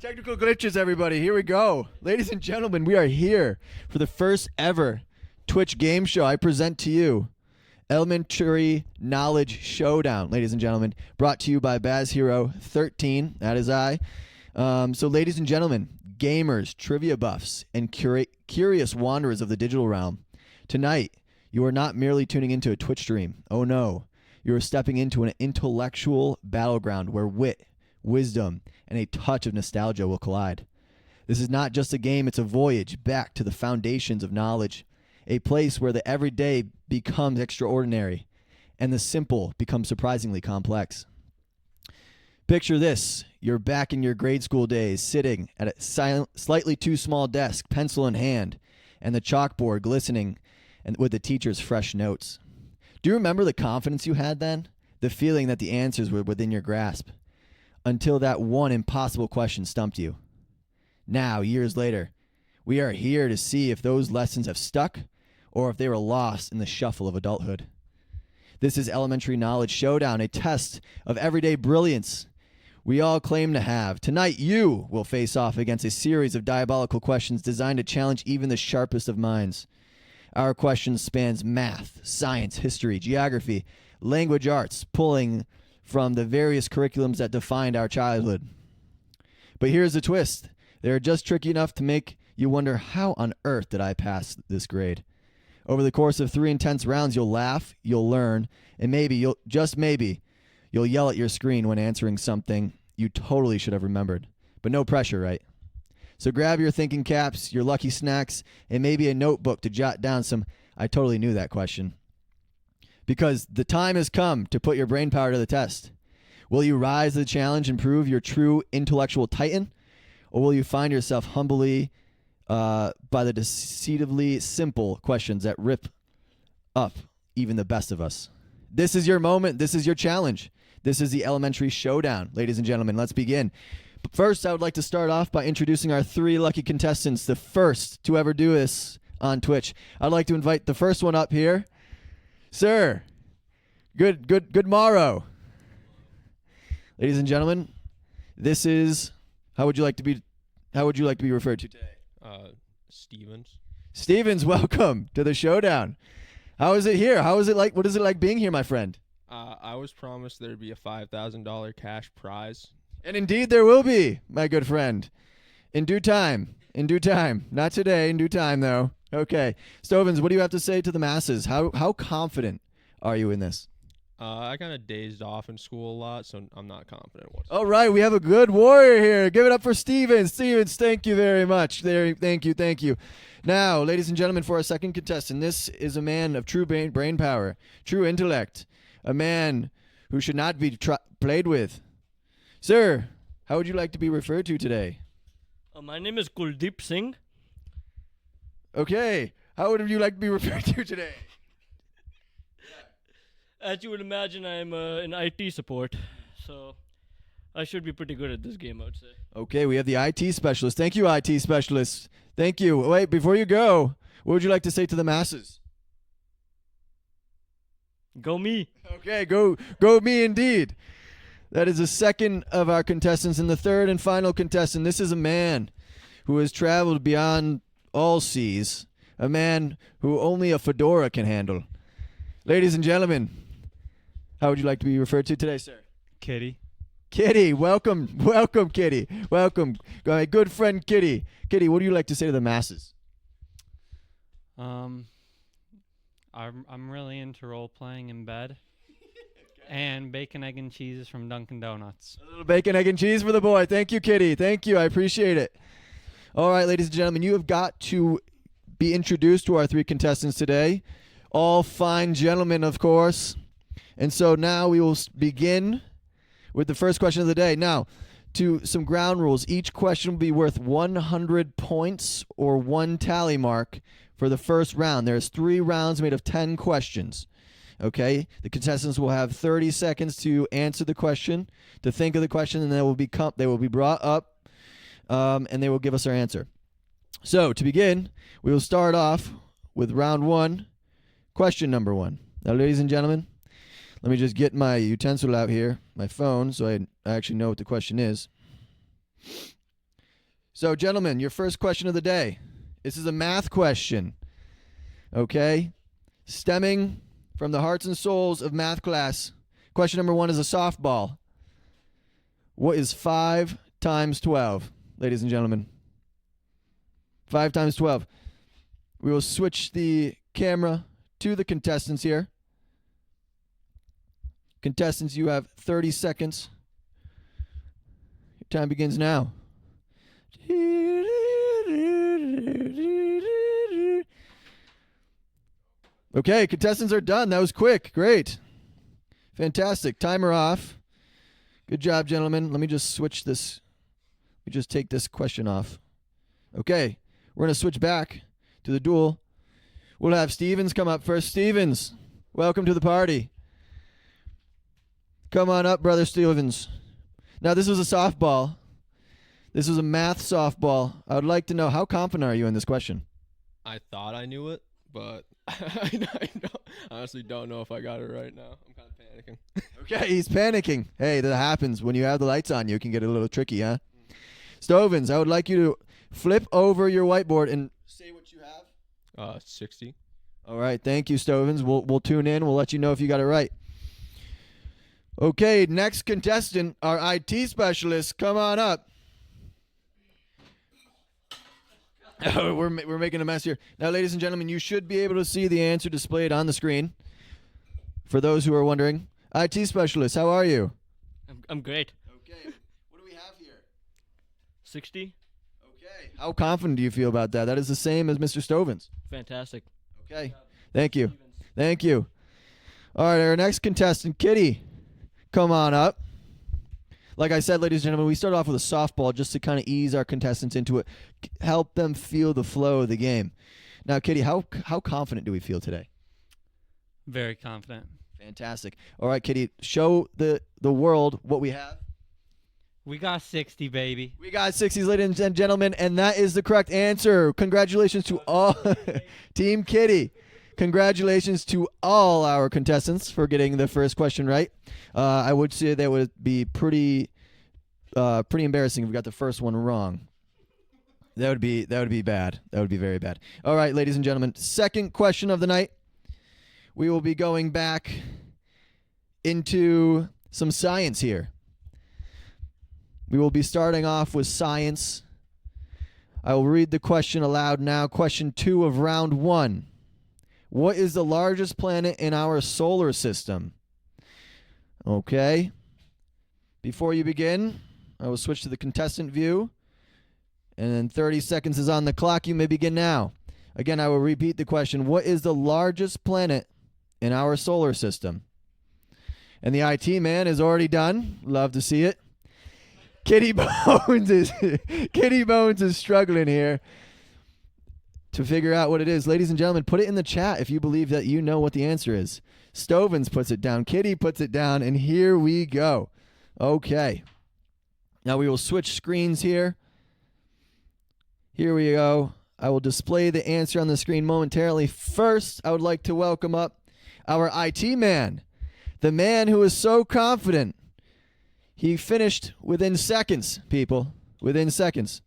Technical glitches, everybody. Here we go. Ladies and gentlemen, we are here for the first ever Twitch game show. I present to you Elementary Knowledge Showdown, ladies and gentlemen, brought to you by Baz Hero 13. That is I. So, ladies and gentlemen, gamers, trivia buffs, and curious wanderers of the digital realm, tonight you are not merely tuning into a Twitch stream. Oh no, you are stepping into an intellectual battleground where wit, wisdom, and a touch of nostalgia will collide. This is not just a game, it's a voyage back to the foundations of knowledge, a place where the everyday becomes extraordinary and the simple becomes surprisingly complex. Picture this, you're back in your grade school days, sitting at a slightly too small desk, pencil in hand, and the chalkboard glistening and with the teacher's fresh notes. Do you remember the confidence you had then? The feeling that the answers were within your grasp? Until that one impossible question stumped you. Now, years later, we are here to see if those lessons have stuck or if they were lost in the shuffle of adulthood. This is Elementary Knowledge Showdown, a test of everyday brilliance we all claim to have. Tonight, you will face off against a series of diabolical questions designed to challenge even the sharpest of minds. Our questions spans math, science, history, geography, language arts, pulling from the various curriculums that defined our childhood. But here's the twist. They're just tricky enough to make you wonder, how on earth did I pass this grade? Over the course of 3 intense rounds, you'll laugh, you'll learn, and maybe, you'll yell at your screen when answering something you totally should have remembered. But no pressure, right? So grab your thinking caps, your lucky snacks, and maybe a notebook to jot down some "I totally knew that" question. Because the time has come to put your brain power to the test. Will you rise to the challenge and prove your true intellectual titan? Or will you find yourself humbly by the deceivably simple questions that rip up even the best of us? This is your moment. This is your challenge. This is the Elementary Showdown. Ladies and gentlemen, let's begin. But first, I would like to start off by introducing our 3 lucky contestants, the first to ever do this on Twitch. I'd like to invite the first one up here. Sir, good morrow. Ladies and gentlemen, this is, how would you like to be referred to today? Stevens. Stevens, welcome to the showdown. How is it here? How is it like? What is it like being here, my friend? I was promised there'd be a $5,000 cash prize. And indeed there will be, my good friend. In due time. In due time. Not today, in due time though. Okay. Stovens, what do you have to say to the masses? How confident are you in this? I kind of dazed off in school a lot, so I'm not confident whatsoever. All right, we have a good warrior here. Give it up for Stevens. Stevens, thank you very much. Thank you. Now, ladies and gentlemen, for our second contestant, this is a man of true brain power, true intellect, a man who should not be played with. Sir, how would you like to be referred to today? My name is Kuldeep Singh. Okay, how would you like to be referred to today? As you would imagine, I'm in IT support, so I should be pretty good at this game, I would say. Okay, we have the IT specialist. Thank you, IT specialist. Thank you. Wait, before you go, what would you like to say to the masses? Go me. Okay, go me indeed. That is the second of our contestants, and the third and final contestant. This is a man who has traveled beyond all seas, a man who only a fedora can handle. Ladies and gentlemen, how would you like to be referred to today, sir? Kitty. Kitty, welcome, Kitty. Welcome, my good friend Kitty. Kitty, what do you like to say to the masses? I'm really into role playing in bed. And bacon, egg, and cheese from Dunkin' Donuts. A little bacon, egg, and cheese for the boy. Thank you, Kitty. Thank you. I appreciate it. All right, ladies and gentlemen, you have got to be introduced to our 3 contestants today. All fine gentlemen, of course. And so now we will begin with the first question of the day. Now, to some ground rules. Each question will be worth 100 points or 1 tally mark for the first round. There's 3 rounds made of 10 questions. Okay, the contestants will have 30 seconds to answer the question, to think of the question, and they will be brought up, and they will give us their answer. So, to begin, we will start off with round 1, question number 1. Now, ladies and gentlemen, let me just get my utensil out here, my phone, so I actually know what the question is. So, gentlemen, your first question of the day. This is a math question. Okay? Stemming from the hearts and souls of math class. Question number 1 is a softball. What is 5 times 12, ladies and gentlemen? 5 times 12. We will switch the camera to the contestants here. Contestants, you have 30 seconds. Your time begins now. Okay, contestants are done. That was quick. Great. Fantastic. Timer off. Good job, gentlemen. Let me just switch this. Let me just take this question off. Okay, we're going to switch back to the duel. We'll have Stevens come up first. Stevens, welcome to the party. Come on up, brother Stevens. Now, this was a softball. This was a math softball. I would like to know, how confident are you in this question? I thought I knew it, but I honestly don't know if I got it right now. I'm kind of panicking. Okay, he's panicking. Hey, that happens. When you have the lights on, you can get a little tricky, huh? Stovens, I would like you to flip over your whiteboard and say what you have. 60. All right, thank you, Stovens. We'll tune in. We'll let you know if you got it right. Okay, next contestant, our IT specialist. Come on up. Oh, we're making a mess here. Now, ladies and gentlemen, you should be able to see the answer displayed on the screen. For those who are wondering, IT specialist, how are you? I'm great. Okay, what do we have here? 60. Okay, how confident do you feel about that? That is the same as Mr. Stovens. Fantastic. Okay, thank you. Thank you. All right, our next contestant, Kitty, come on up. Like I said, ladies and gentlemen, we start off with a softball just to kind of ease our contestants into it, help them feel the flow of the game. Now, Kitty, how confident do we feel today? Very confident. Fantastic. All right, Kitty, show the world what we have. We got 60, baby. We got 60s, ladies and gentlemen, and that is the correct answer. Congratulations to all Team Kitty. Congratulations to all our contestants for getting the first question right. I would say that would be pretty embarrassing if we got the first one wrong. That would be bad. That would be very bad. All right, ladies and gentlemen, second question of the night. We will be going back into some science here. We will be starting off with science. I will read the question aloud now. Question 2 of round 1. What is the largest planet in our solar system? Okay. Before you begin, I will switch to the contestant view. And then 30 seconds is on the clock. You may begin now. Again, I will repeat the question. What is the largest planet in our solar system? And the IT man is already done. Love to see it. Kitty Bones is struggling here to figure out what it is. Ladies and gentlemen, put it in the chat if you believe that you know what the answer is. Stovens puts it down. Kitty puts it down. And here we go. Okay. Now we will switch screens here. Here we go. I will display the answer on the screen momentarily. First, I would like to welcome up our IT man. The man who is so confident. He finished within seconds, people. Within seconds.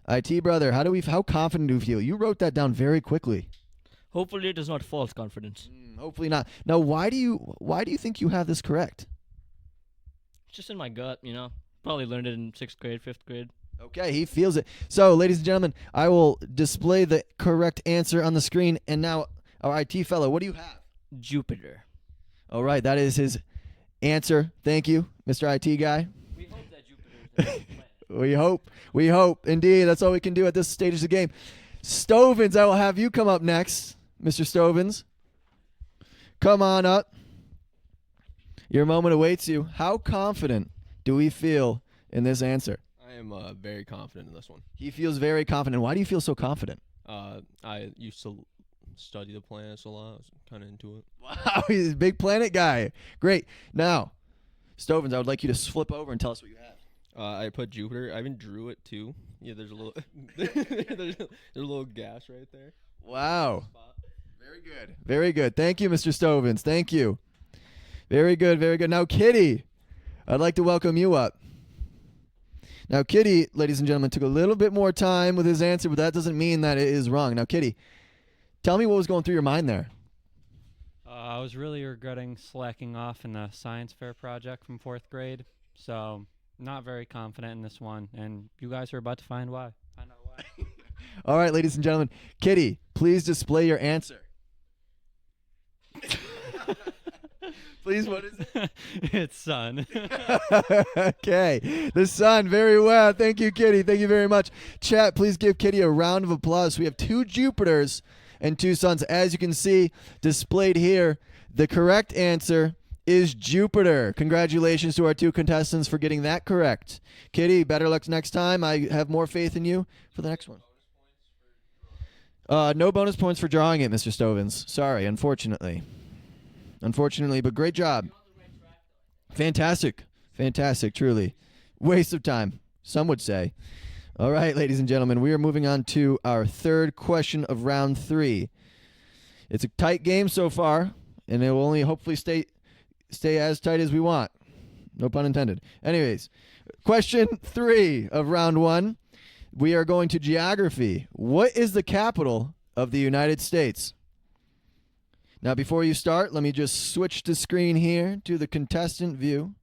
IT brother, how confident do you feel? You wrote that down very quickly. Hopefully it is not false confidence. Hopefully not. Now, why do you think you have this correct? It's just in my gut, you know. Probably learned it in 6th grade, 5th grade. Okay, he feels it. So, ladies and gentlemen, I will display the correct answer on the screen. And now, our IT fellow, what do you have? Jupiter. All right, that is his answer. Thank you, Mr. IT guy. We hope that Jupiter is a planet. We hope. Indeed, that's all we can do at this stage of the game. Stovens, I will have you come up next, Mr. Stovens. Come on up. Your moment awaits you. How confident do we feel in this answer? I am very confident in this one. He feels very confident. Why do you feel so confident? I used to study the planets a lot. I was kind of into it. Wow, he's a big planet guy. Great. Now, Stovens, I would like you to flip over and tell us what you have. I put Jupiter. I even drew it too. Yeah, there's a little there's a little gas right there. Wow. Very good. Very good. Thank you, Mr. Stovens. Thank you. Very good. Very good. Now, Kitty, I'd like to welcome you up. Now, Kitty, ladies and gentlemen, took a little bit more time with his answer, but that doesn't mean that it is wrong. Now, Kitty, tell me what was going through your mind there. I was really regretting slacking off in the science fair project from 4th grade, so not very confident in this one, and you guys are about to find out why. All right, ladies and gentlemen, Kitty, please display your answer. Please, what is it? It's sun. Okay, the sun. Very well. Thank you, Kitty. Thank you very much. Chat, please give Kitty a round of applause. We have 2 Jupiters and 2 suns. As you can see displayed here, the correct answer is Jupiter. Congratulations to our 2 contestants for getting that correct. Kitty, better luck next time. I have more faith in you for the next one. No bonus points for drawing it, Mr. Stovins. Sorry, unfortunately. But great job. Fantastic. Fantastic, truly. Waste of time, some would say. All right, ladies and gentlemen, we are moving on to our 3rd question of round 3. It's a tight game so far, and it will only hopefully stay as tight as we want. No pun intended. Anyways, question 3 of round 1. We are going to geography. What is the capital of the United States? Now, before you start, let me just switch the screen here to the contestant view.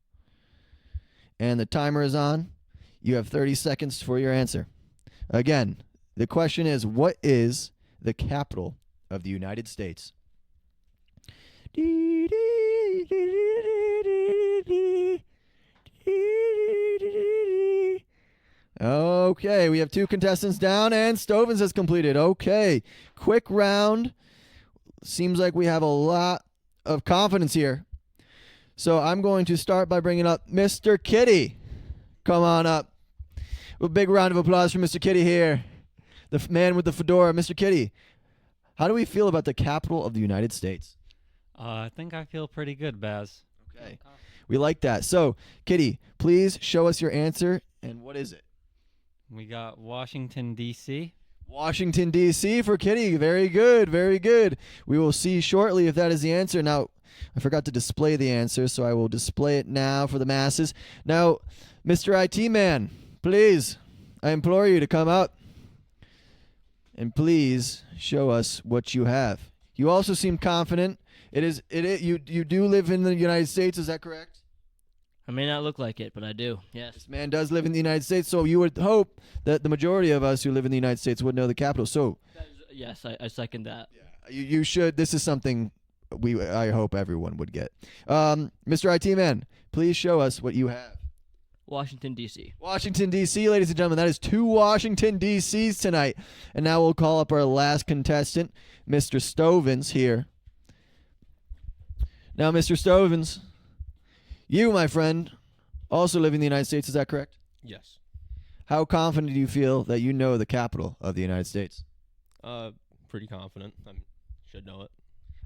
And the timer is on. You have 30 seconds for your answer. Again, the question is, what is the capital of the United States? Okay, we have 2 contestants down, and Stovins has completed. Okay, quick round. Seems like we have a lot of confidence here. So I'm going to start by bringing up Mr. Kitty. Come on up. A big round of applause for Mr. Kitty here. The man with the fedora, Mr. Kitty. How do we feel about the capital of the United States? I think I feel pretty good, Baz. Okay. We like that. So, Kitty, please show us your answer, and what is it? We got Washington, D.C. Washington, D.C. for Kitty. Very good, very good. We will see shortly if that is the answer. Now, I forgot to display the answer, so I will display it now for the masses. Now, Mr. IT Man, please, I implore you to come up and please show us what you have. You also seem confident. You do live in the United States, is that correct? I may not look like it, but I do. Yes. This man does live in the United States, so you would hope that the majority of us who live in the United States would know the capital. So, Yes, I second that. yeah, you should. This is something I hope everyone would get. Mr. IT Man, please show us what you have. Washington, D.C. Washington, D.C., ladies and gentlemen. That is 2 Washington, D.C.s tonight. And now we'll call up our last contestant, Mr. Stovins here. Now, Mr. Stovins, you, my friend, also live in the United States. Is that correct? Yes. How confident do you feel that you know the capital of the United States? Pretty confident. I should know it.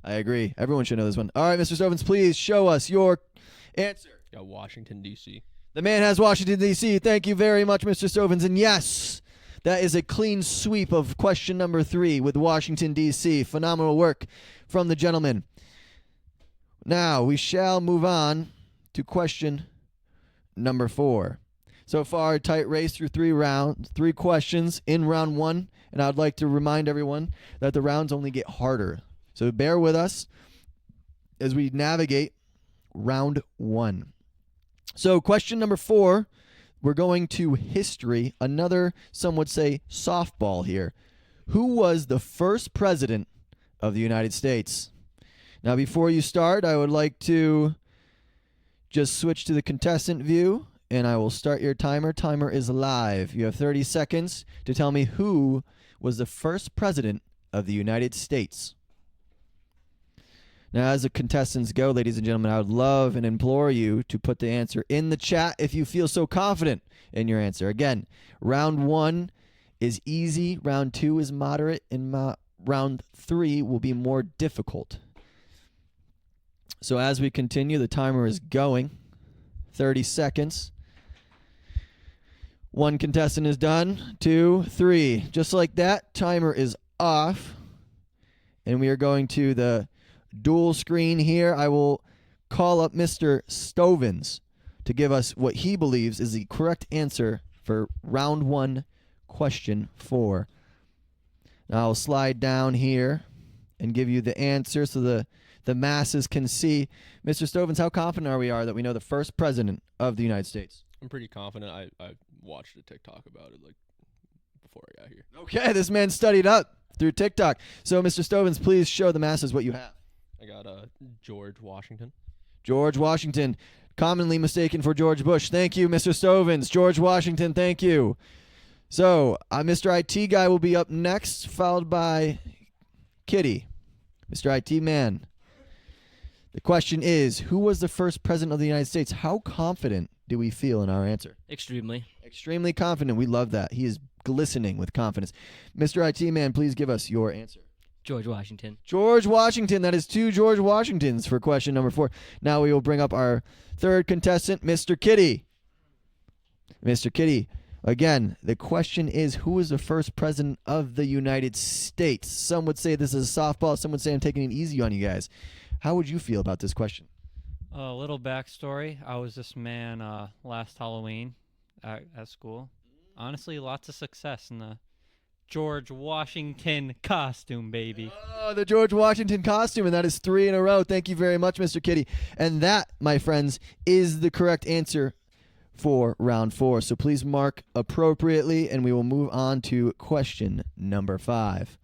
I agree. Everyone should know this one. All right, Mr. Stovins, please show us your answer. Got Washington, D.C. The man has Washington, D.C. Thank you very much, Mr. Stovins. And yes, that is a clean sweep of question number 3 with Washington, D.C. Phenomenal work from the gentleman. Now, we shall move on to question number 4. So far, a tight race through 3 questions in round 1. And I'd like to remind everyone that the rounds only get harder. So bear with us as we navigate round 1. So question number 4, we're going to history. Another, some would say, softball here. Who was the first president of the United States? Now, before you start, I would like to just switch to the contestant view, and I will start your timer. Timer is live. You have 30 seconds to tell me who was the first president of the United States. Now, as the contestants go, ladies and gentlemen, I would love and implore you to put the answer in the chat if you feel so confident in your answer. Again, round 1 is easy. Round 2 is moderate. And round 3 will be more difficult. So as we continue, the timer is going. 30 seconds. 1 contestant is done. 2, 3. Just like that, timer is off. And we are going to the dual screen here. I will call up Mr. Stovins to give us what he believes is the correct answer for round 1, question 4. Now I'll slide down here and give you the answer so the masses can see. Mr. Stovins, how confident are we that we know the first president of the United States? I'm pretty confident. I watched a TikTok about it like before I got here. Okay, this man studied up through TikTok. So, Mr. Stovins, please show the masses what you have. I got George Washington. George Washington, commonly mistaken for George Bush. Thank you, Mr. Stovins. George Washington, thank you. So, Mr. IT guy will be up next, followed by Kitty. Mr. IT man. The question is, who was the first president of the United States? How confident do we feel in our answer? Extremely. Extremely confident. We love that. He is glistening with confidence. Mr. IT man, please give us your answer. George Washington. George Washington. That is 2 George Washingtons for question number 4. Now we will bring up our third contestant, Mr. Kitty. Mr. Kitty, again, the question is, who was the first president of the United States? Some would say this is a softball. Some would say I'm taking it easy on you guys. How would you feel about this question? A little backstory. I was this man last Halloween at school. Honestly, lots of success in the George Washington costume, baby. Oh, the George Washington costume, and that is 3 in a row. Thank you very much, Mr. Kitty. And that, my friends, is the correct answer for round 4. So please mark appropriately, and we will move on to question number 5.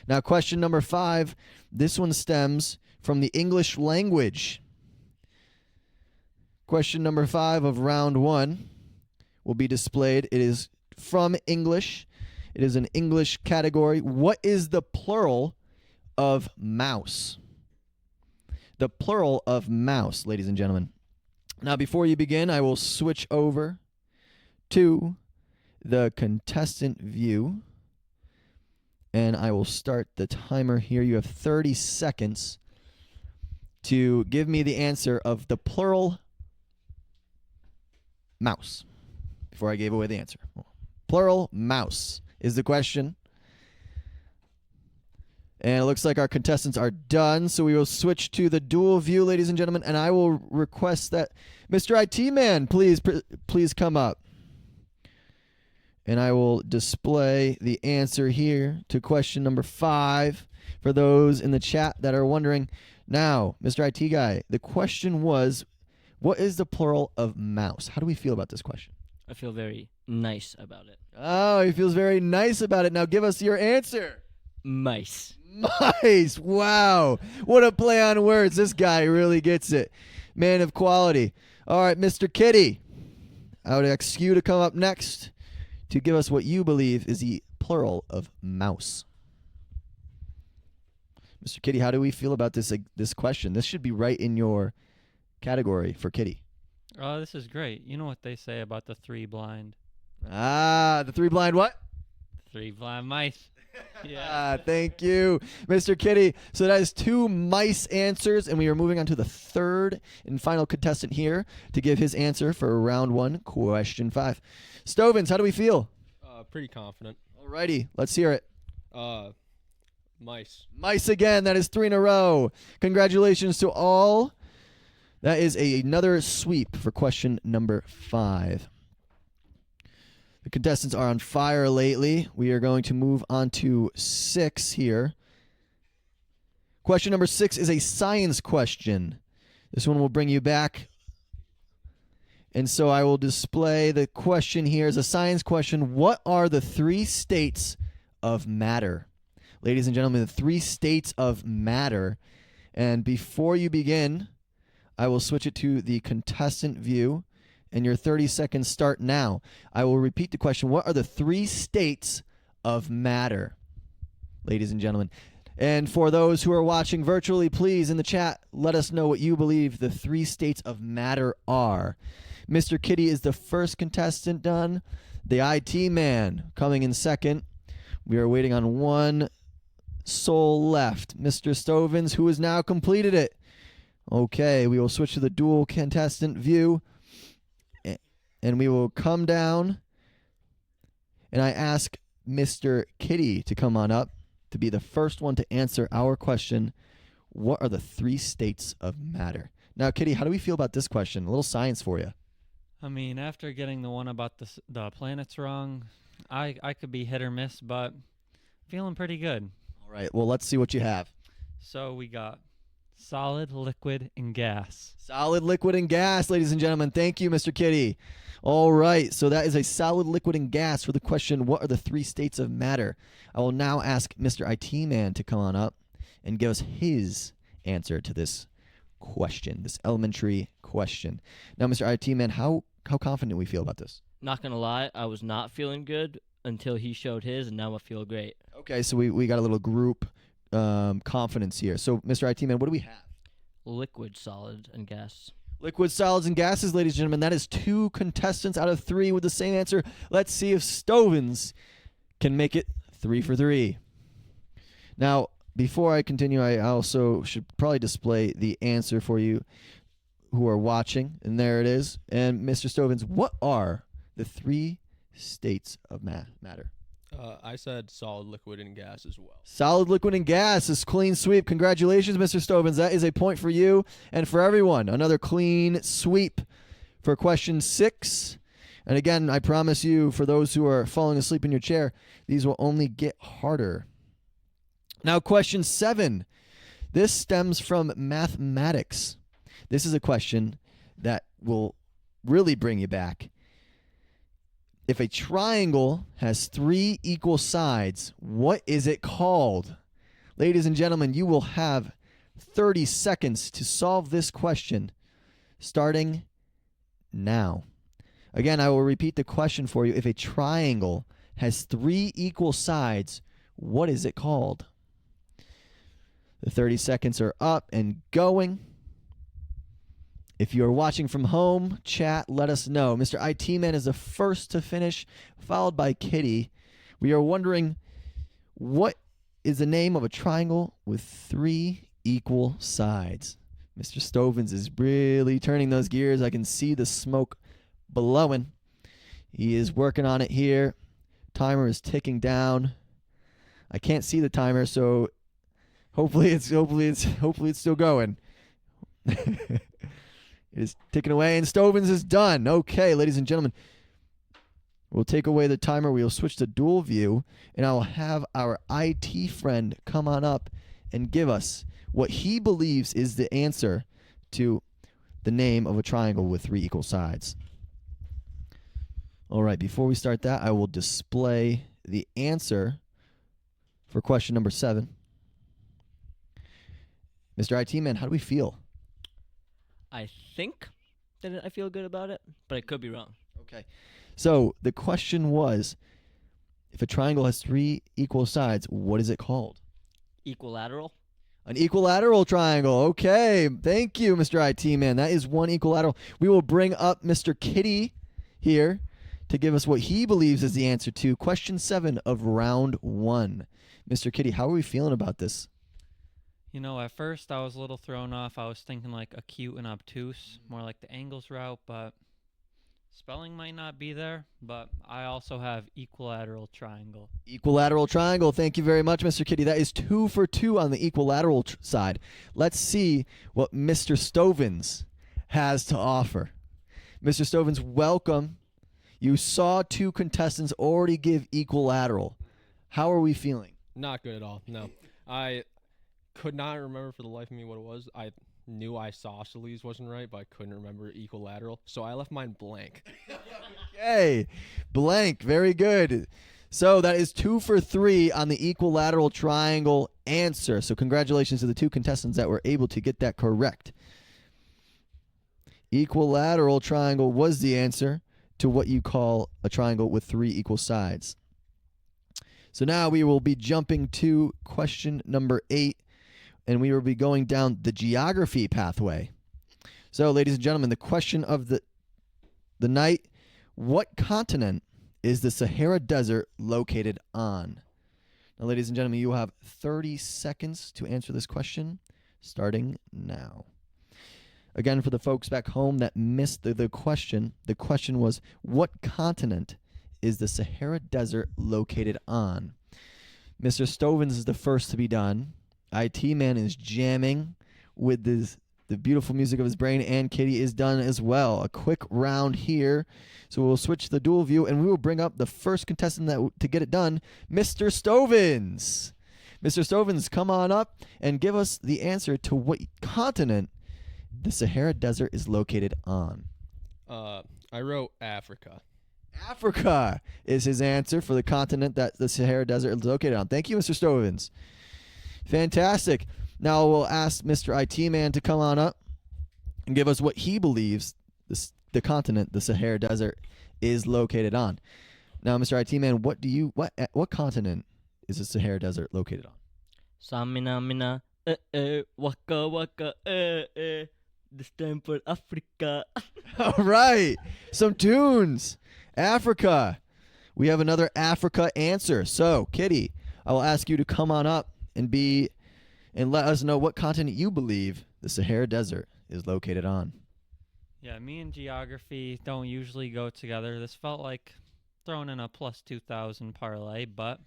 Now, question number 5, this one stems from the English language. Question number 5 of round 1 will be displayed. It is from English. It is an English category. What is the plural of mouse? The plural of mouse, ladies and gentlemen. Now, before you begin, I will switch over to the contestant view, and I will start the timer here. You have 30 seconds to give me the answer of the plural mouse before I gave away the answer. Plural mouse is the question. And it looks like our contestants are done, so we will switch to the dual view, ladies and gentlemen, and I will request that Mr. IT man, please come up. And I will display the answer here to question number 5 for those in the chat that are wondering. Now, Mr. IT guy, the question was, what is the plural of mouse? How do we feel about this question? I feel very nice about it. Oh, he feels very nice about it. Now give us your answer. Mice. Mice. Wow. What a play on words. This guy really gets it. Man of quality. All right, Mr. Kitty, I would ask you to come up next to give us what you believe is the plural of mouse. Mr. Kitty, how do we feel about this question? This should be right in your category for Kitty. Oh, this is great. You know what they say about the 3 blind? The 3 blind what? 3 blind mice. Yeah. Thank you, Mr. Kitty. So that is 2 mice answers, and we are moving on to the third and final contestant here to give his answer for round 1, question 5. Stovins, how do we feel? Pretty confident. Alrighty, let's hear it. Mice. Mice again. That is 3 in a row. Congratulations to all. That is another sweep for question number 5. The contestants are on fire lately. We are going to move on to 6 here. Question number 6 is a science question. This one will bring you back. And so I will display the question here as a science question. What are the 3 states of matter? Ladies and gentlemen, the 3 states of matter. And before you begin, I will switch it to the contestant view, and your 30 seconds start now. I will repeat the question. What are the 3 states of matter? Ladies and gentlemen. And for those who are watching virtually, please, in the chat, let us know what you believe the 3 states of matter are. Mr. Kitty is the first contestant done. The IT man coming in second. We are waiting on one soul left. Mr. Stovins, who has now completed it. Okay, we will switch to the dual contestant view. And we will come down. And I ask Mr. Kitty to come on up to be the first one to answer our question. What are the 3 states of matter? Now, Kitty, how do we feel about this question? A little science for you. I mean, after getting the one about the planets wrong, I could be hit or miss, but feeling pretty good. All right. Well, let's see what you have. So we got solid, liquid, and gas. Solid, liquid, and gas, ladies and gentlemen. Thank you, Mr. Kitty. All right. So that is a solid, liquid, and gas for the question, what are the three states of matter? I will now ask Mr. IT Man to come on up and give us his answer to this question, this elementary question. Now, Mr. IT Man, how confident do we feel about this? Not gonna lie, I was not feeling good until he showed his, and now I feel great. Okay, so we got a little group confidence here. So, Mr. IT Man, what do we have? Liquid, solid, and gas. Liquid, solids, and gases, ladies and gentlemen. That is 2 contestants out of 3 with the same answer. Let's see if Stovins can make it 3 for 3. Now, before I continue, I also should probably display the answer for you who are watching. And there it is. And Mr. Stovins, what are the 3 states of matter? I said solid, liquid, and gas as well. Solid, liquid, and gas is clean sweep. Congratulations, Mr. Stovins. That is a point for you and for everyone. Another clean sweep for question 6. And again, I promise you, for those who are falling asleep in your chair, these will only get harder. Now, question 7. This stems from mathematics. This is a question that will really bring you back. If a triangle has 3 equal sides, what is it called? Ladies and gentlemen, you will have 30 seconds to solve this question, starting now. Again, I will repeat the question for you. If a triangle has 3 equal sides, what is it called? The 30 seconds are up and going. If you are watching from home, chat, let us know. Mr. IT Man is the first to finish, followed by Kitty. We are wondering, what is the name of a triangle with 3 equal sides? Mr. Stovins is really turning those gears. I can see the smoke blowing. He is working on it here. Timer is ticking down. I can't see the timer, so hopefully it's still going. It is ticking away, and Stovins is done. Okay, ladies and gentlemen, we'll take away the timer. We'll switch to dual view, and I will have our IT friend come on up and give us what he believes is the answer to the name of a triangle with 3 equal sides. All right, before we start that, I will display the answer for question number 7. Mr. IT Man, how do we feel? I think that I feel good about it, but I could be wrong. Okay. So the question was, if a triangle has 3 equal sides, what is it called? Equilateral. An equilateral triangle. Okay. Thank you, Mr. IT Man. That is one equilateral. We will bring up Mr. Kitty here to give us what he believes is the answer to question 7 of round 1. Mr. Kitty, how are we feeling about this? You know, at first I was a little thrown off. I was thinking like acute and obtuse, more like the angles route, but spelling might not be there. But I also have equilateral triangle. Equilateral triangle. Thank you very much, Mr. Kitty. That is 2 for 2 on the equilateral side. Let's see what Mr. Stovins has to offer. Mr. Stovins, welcome. You saw 2 contestants already give equilateral. How are we feeling? Not good at all. No. I could not remember for the life of me what it was. I knew isosceles wasn't right, but I couldn't remember equilateral, so I left mine blank. Okay, blank. Very good. So that is 2 for 3 on the equilateral triangle answer. So congratulations to the 2 contestants that were able to get that correct. Equilateral triangle was the answer to what you call a triangle with 3 equal sides. So now we will be jumping to question number 8. And we will be going down the geography pathway. So, ladies and gentlemen, the question of the night, what continent is the Sahara Desert located on? Now, ladies and gentlemen, you will have 30 seconds to answer this question, starting now. Again, for the folks back home that missed the question was, what continent is the Sahara Desert located on? Mr. Stovins is the first to be done. IT Man is jamming with this the beautiful music of his brain, and Kitty is done as well. A quick round here. So we'll switch to the dual view, and we will bring up the first contestant to get it done, Mr. Stovins. Mr. Stovins, come on up and give us the answer to what continent the Sahara Desert is located on. I wrote Africa. Africa is his answer for the continent that the Sahara Desert is located on. Thank you, Mr. Stovins. Fantastic. Now we'll ask Mr. IT Man to come on up and give us what he believes the continent the Sahara Desert is located on. Now, Mr. IT Man, what continent is the Sahara Desert located on? Samina mina, waka waka, this time for Africa. All right. Some tunes. Africa. We have another Africa answer. So, Kitty, I will ask you to come on up and let us know what continent you believe the Sahara Desert is located on. Yeah, me and geography don't usually go together. This felt like throwing in a plus 2,000 parlay, but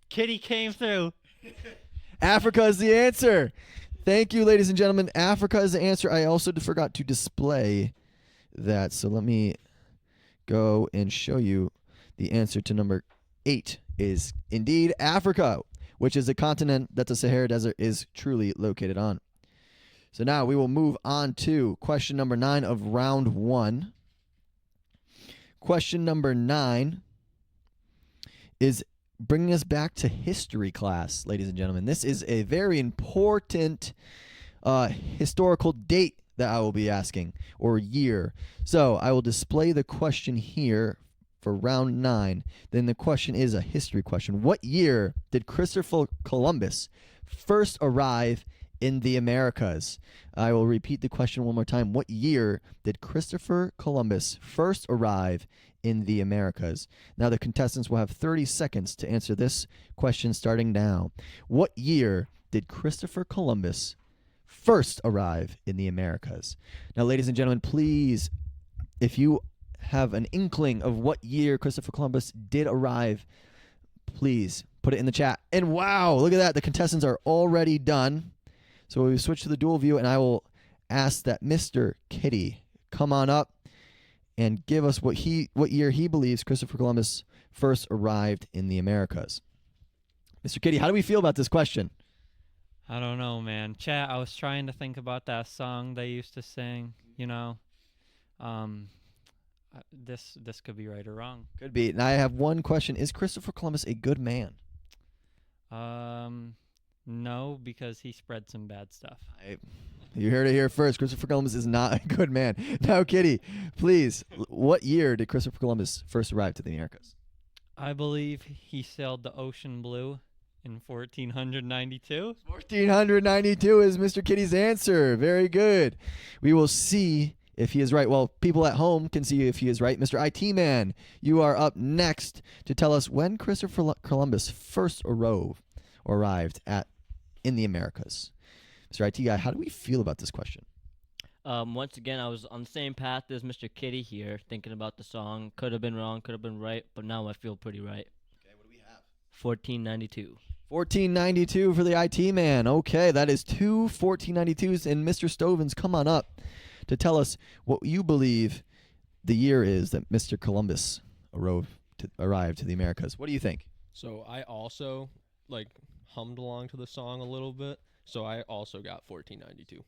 Kitty came through. Africa is the answer. Thank you, ladies and gentlemen. Africa is the answer. I also forgot to display that, so let me go and show you the answer to number 8 is indeed Africa, which is the continent that the Sahara Desert is truly located on. So now we will move on to question number 9 of round 1. Question number 9 is bringing us back to history class, ladies and gentlemen. This is a very important historical date that I will be asking, or year. So I will display the question here for round 9. Then the question is a history question. What year did Christopher Columbus first arrive in the Americas? I will repeat the question one more time. What year did Christopher Columbus first arrive in the Americas? Now the contestants will have 30 seconds to answer this question starting now. What year did Christopher Columbus first arrive in the Americas? Now, ladies and gentlemen, please, if you have an inkling of what year Christopher Columbus did arrive, please put it in the chat. And wow, look at that. The contestants are already done. So we switch to the dual view, and I will ask that Mr. Kitty come on up and give us what year he believes Christopher Columbus first arrived in the Americas. Mr. Kitty, how do we feel about this question? I don't know, man. Chat, I was trying to think about that song they used to sing, you know. This could be right or wrong. Could be. And I have one question. Is Christopher Columbus a good man? No, because he spread some bad stuff. You heard it here first. Christopher Columbus is not a good man. Now, Kitty, please, what year did Christopher Columbus first arrive to the Americas? I believe he sailed the ocean blue in 1492. 1492 is Mr. Kitty's answer. Very good. We will see if he is right. Well, people at home can see if he is right. Mr. IT Man, you are up next to tell us when Christopher Columbus first arrived in the Americas. Mr. IT Guy, how do we feel about this question? Once again, I was on the same path as Mr. Kitty here, thinking about the song. Could have been wrong, could have been right, but now I feel pretty right. Okay, what do we have? 1492. 1492 for the IT Man. Okay, that is 2 1492s. And Mr. Stovins, come on up to tell us what you believe the year is that Mr. Columbus arrived to the Americas. What do you think? So I also hummed along to the song a little bit. So I also got 1492.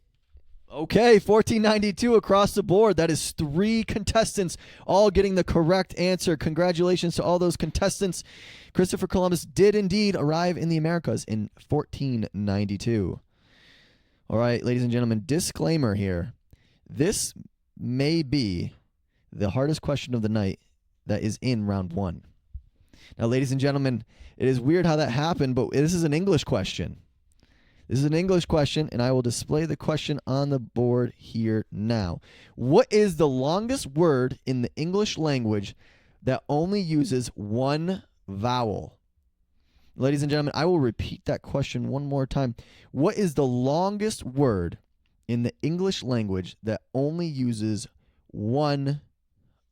Okay, 1492 across the board. That is 3 contestants all getting the correct answer. Congratulations to all those contestants. Christopher Columbus did indeed arrive in the Americas in 1492. All right, ladies and gentlemen, disclaimer here. This may be the hardest question of the night that is in round 1. Now, ladies and gentlemen, it is weird how that happened, but this is an English question. This is an English question, and I will display the question on the board here now. What is the longest word in the English language that only uses one vowel? Ladies and gentlemen, I will repeat that question one more time. What is the longest word in the English language that only uses one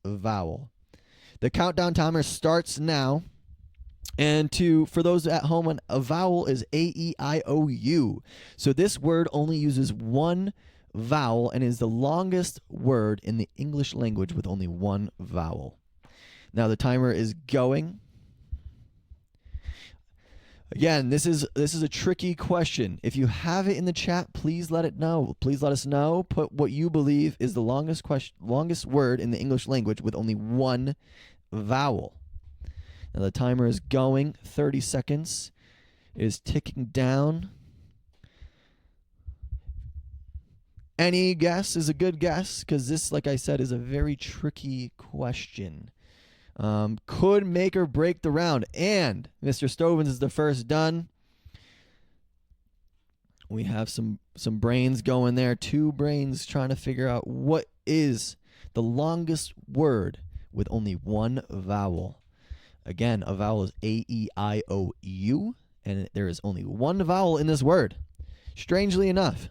vowel? The countdown timer starts now. And for those at home, a vowel is A-E-I-O-U. So this word only uses one vowel and is the longest word in the English language with only one vowel. Now the timer is going. Again, this is a tricky question. If you have it in the chat, please let it know. Please let us know. Put what you believe is the longest word in the English language with only one vowel. Now the timer is going. 30 seconds. It is ticking down. Any guess is a good guess because this, like I said, is a very tricky question. Could make or break the round. And Mr. Stovins is the first done. We have some brains going there. 2 brains trying to figure out what is the longest word with only one vowel. Again, a vowel is A-E-I-O-U, and there is only one vowel in this word, strangely enough.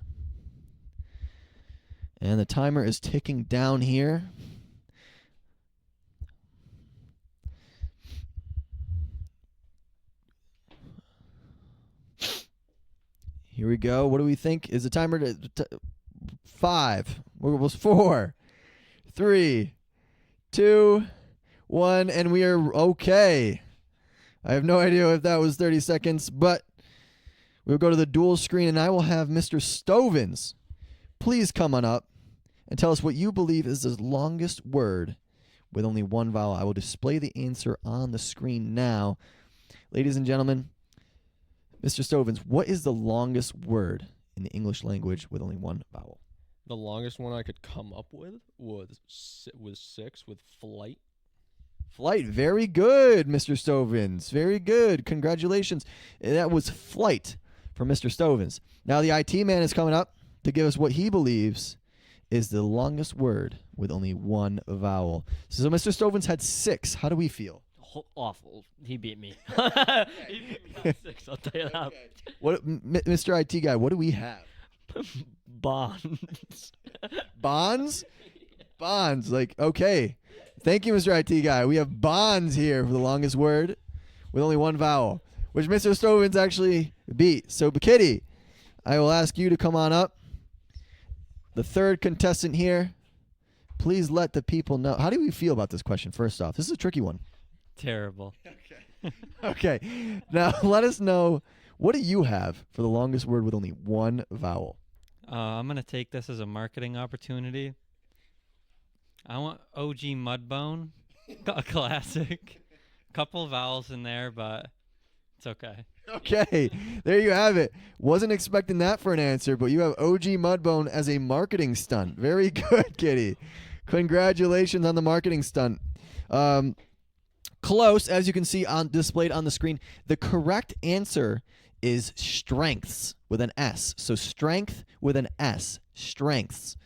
And the timer is ticking down here. Here we go. What do we think? Is the timer 5? What was 4, 3, 2, 1, and we are okay. I have no idea if that was 30 seconds, but we'll go to the dual screen, and I will have Mr. Stovins. Please come on up and tell us what you believe is the longest word with only one vowel. I will display the answer on the screen now. Ladies and gentlemen, Mr. Stovins, what is the longest word in the English language with only one vowel? The longest one I could come up with was 6 with flight. Flight. Very good, Mr. Stovins. Very good. Congratulations. That was flight for Mr. Stovins. Now the IT man is coming up to give us what he believes is the longest word with only one vowel. So Mr. Stovins had 6. How do we feel? Awful. He beat me. He beat me on 6, I'll tell you that. What, Mr. IT guy, what do we have? Bonds. Bonds? Bonds. Like, okay. Thank you, Mr. IT guy. We have bonds here for the longest word with only one vowel, which Mr. Stovins actually beat. So, Kitty, I will ask you to come on up. The third contestant here. Please let the people know. How do we feel about this question, first off? This is a tricky one. Terrible. Okay. Now, let us know, what do you have for the longest word with only one vowel? I'm going to take this as a marketing opportunity. I want OG Mudbone, a classic. Couple vowels in there, but it's okay. Okay, there you have it. Wasn't expecting that for an answer, but you have OG Mudbone as a marketing stunt. Very good, Kitty. Congratulations on the marketing stunt. Close, as you can see displayed on the screen. The correct answer is strengths with an S. So strength with an S, strengths,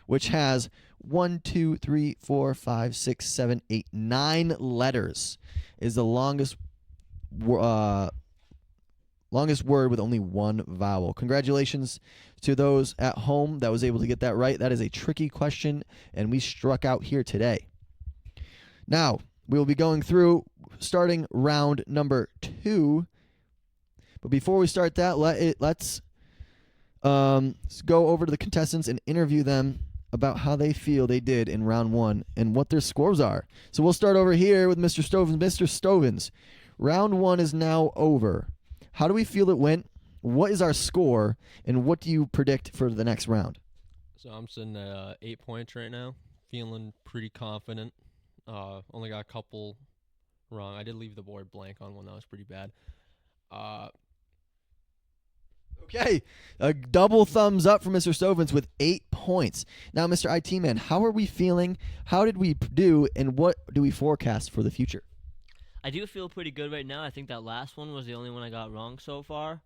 which has 1, 2, 3, 4, 5, 6, 7, 8, 9 letters, is the longest word with only one vowel. Congratulations to those at home that was able to get that right. That is a tricky question, and we struck out here today. Now, we will be going through starting round number 2. But before we start that, let's go over to the contestants and interview them about how they feel they did in round 1 and what their scores are. So we'll start over here with Mr. Stovins. Mr. Stovins, round 1 is now over. How do we feel it went? What is our score? And what do you predict for the next round? So I'm sitting at 8 points right now, feeling pretty confident. Only got a couple wrong. I did leave the board blank on one. That was pretty bad. Okay, a double thumbs up for Mr. Stovins with 8 points. Now, Mr. IT Man, how are we feeling? How did we do? And what do we forecast for the future? I do feel pretty good right now. I think that last one was the only one I got wrong so far.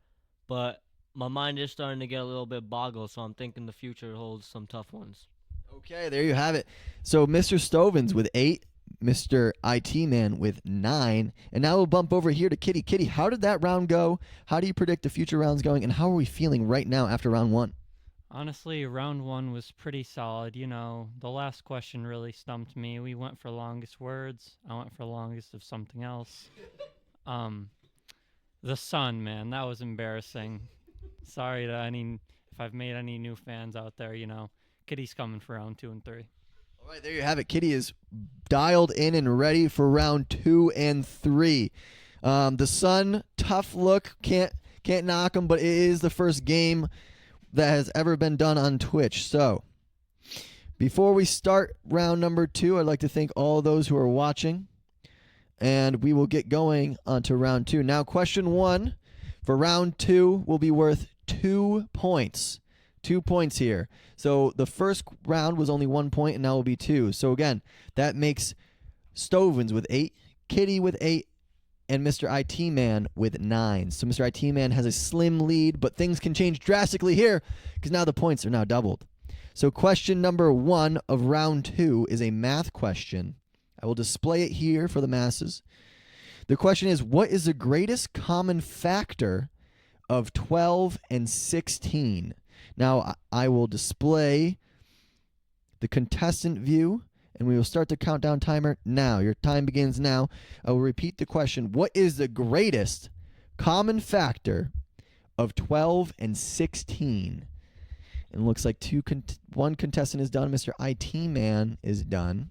But my mind is starting to get a little bit boggled, so I'm thinking the future holds some tough ones. Okay, there you have it. So Mr. Stovins with 8, Mr. IT Man with 9, and now we'll bump over here to Kitty. Kitty, how did that round go? How do you predict the future rounds going, and how are we feeling right now after round 1? Honestly, round 1 was pretty solid. You know, the last question really stumped me. We went for longest words. I went for longest of something else. The sun, man. That was embarrassing. Sorry to if I've made any new fans out there, Kitty's coming for round 2 and 3. All right, there you have it. Kitty is dialed in and ready for round 2 and 3. The sun, tough look. Can't knock him, but it is the first game that has ever been done on Twitch. So, before we start round number 2, I'd like to thank all those who are watching, and we will get going onto round 2. Now, question 1 for round 2 will be worth 2 points. 2 points here. So the first round was only 1 point, and now will be 2. So again, that makes Stovins with 8, Kitty with 8, and Mr. IT Man with 9. So Mr. IT Man has a slim lead, but things can change drastically here because now the points are now doubled. So question number 1 of round 2 is a math question. I will display it here for the masses. The question is, what is the greatest common factor of 12 and 16? Now, I will display the contestant view, and we will start the countdown timer now. Your time begins now. I will repeat the question. What is the greatest common factor of 12 and 16? And it looks like one contestant is done. Mr. IT Man is done.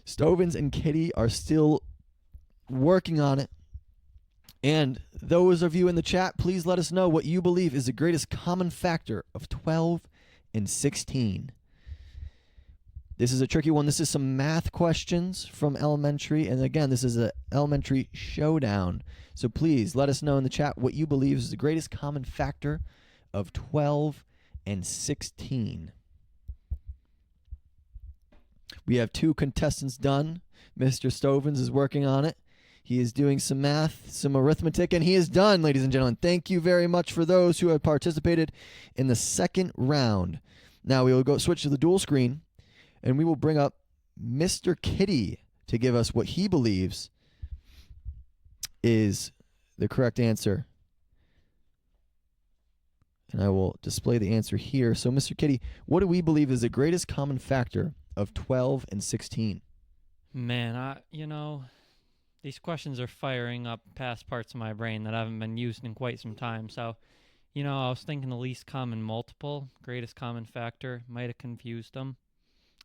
Stovins and Kitty are still working on it. And those of you in the chat, please let us know what you believe is the greatest common factor of 12 and 16. This is a tricky one. This is some math questions from elementary. And again, this is an elementary showdown. So please let us know in the chat what you believe is the greatest common factor of 12 and 16. We have 2 contestants done. Mr. Stovins is working on it. He is doing some math, some arithmetic, and he is done, ladies and gentlemen. Thank you very much for those who have participated in the second round. Now we will go switch to the dual screen, and we will bring up Mr. Kitty to give us what he believes is the correct answer. And I will display the answer here. So, Mr. Kitty, what do we believe is the greatest common factor of 12 and 16? Man, these questions are firing up past parts of my brain that haven't been used in quite some time. So, I was thinking the least common multiple, greatest common factor, might have confused them.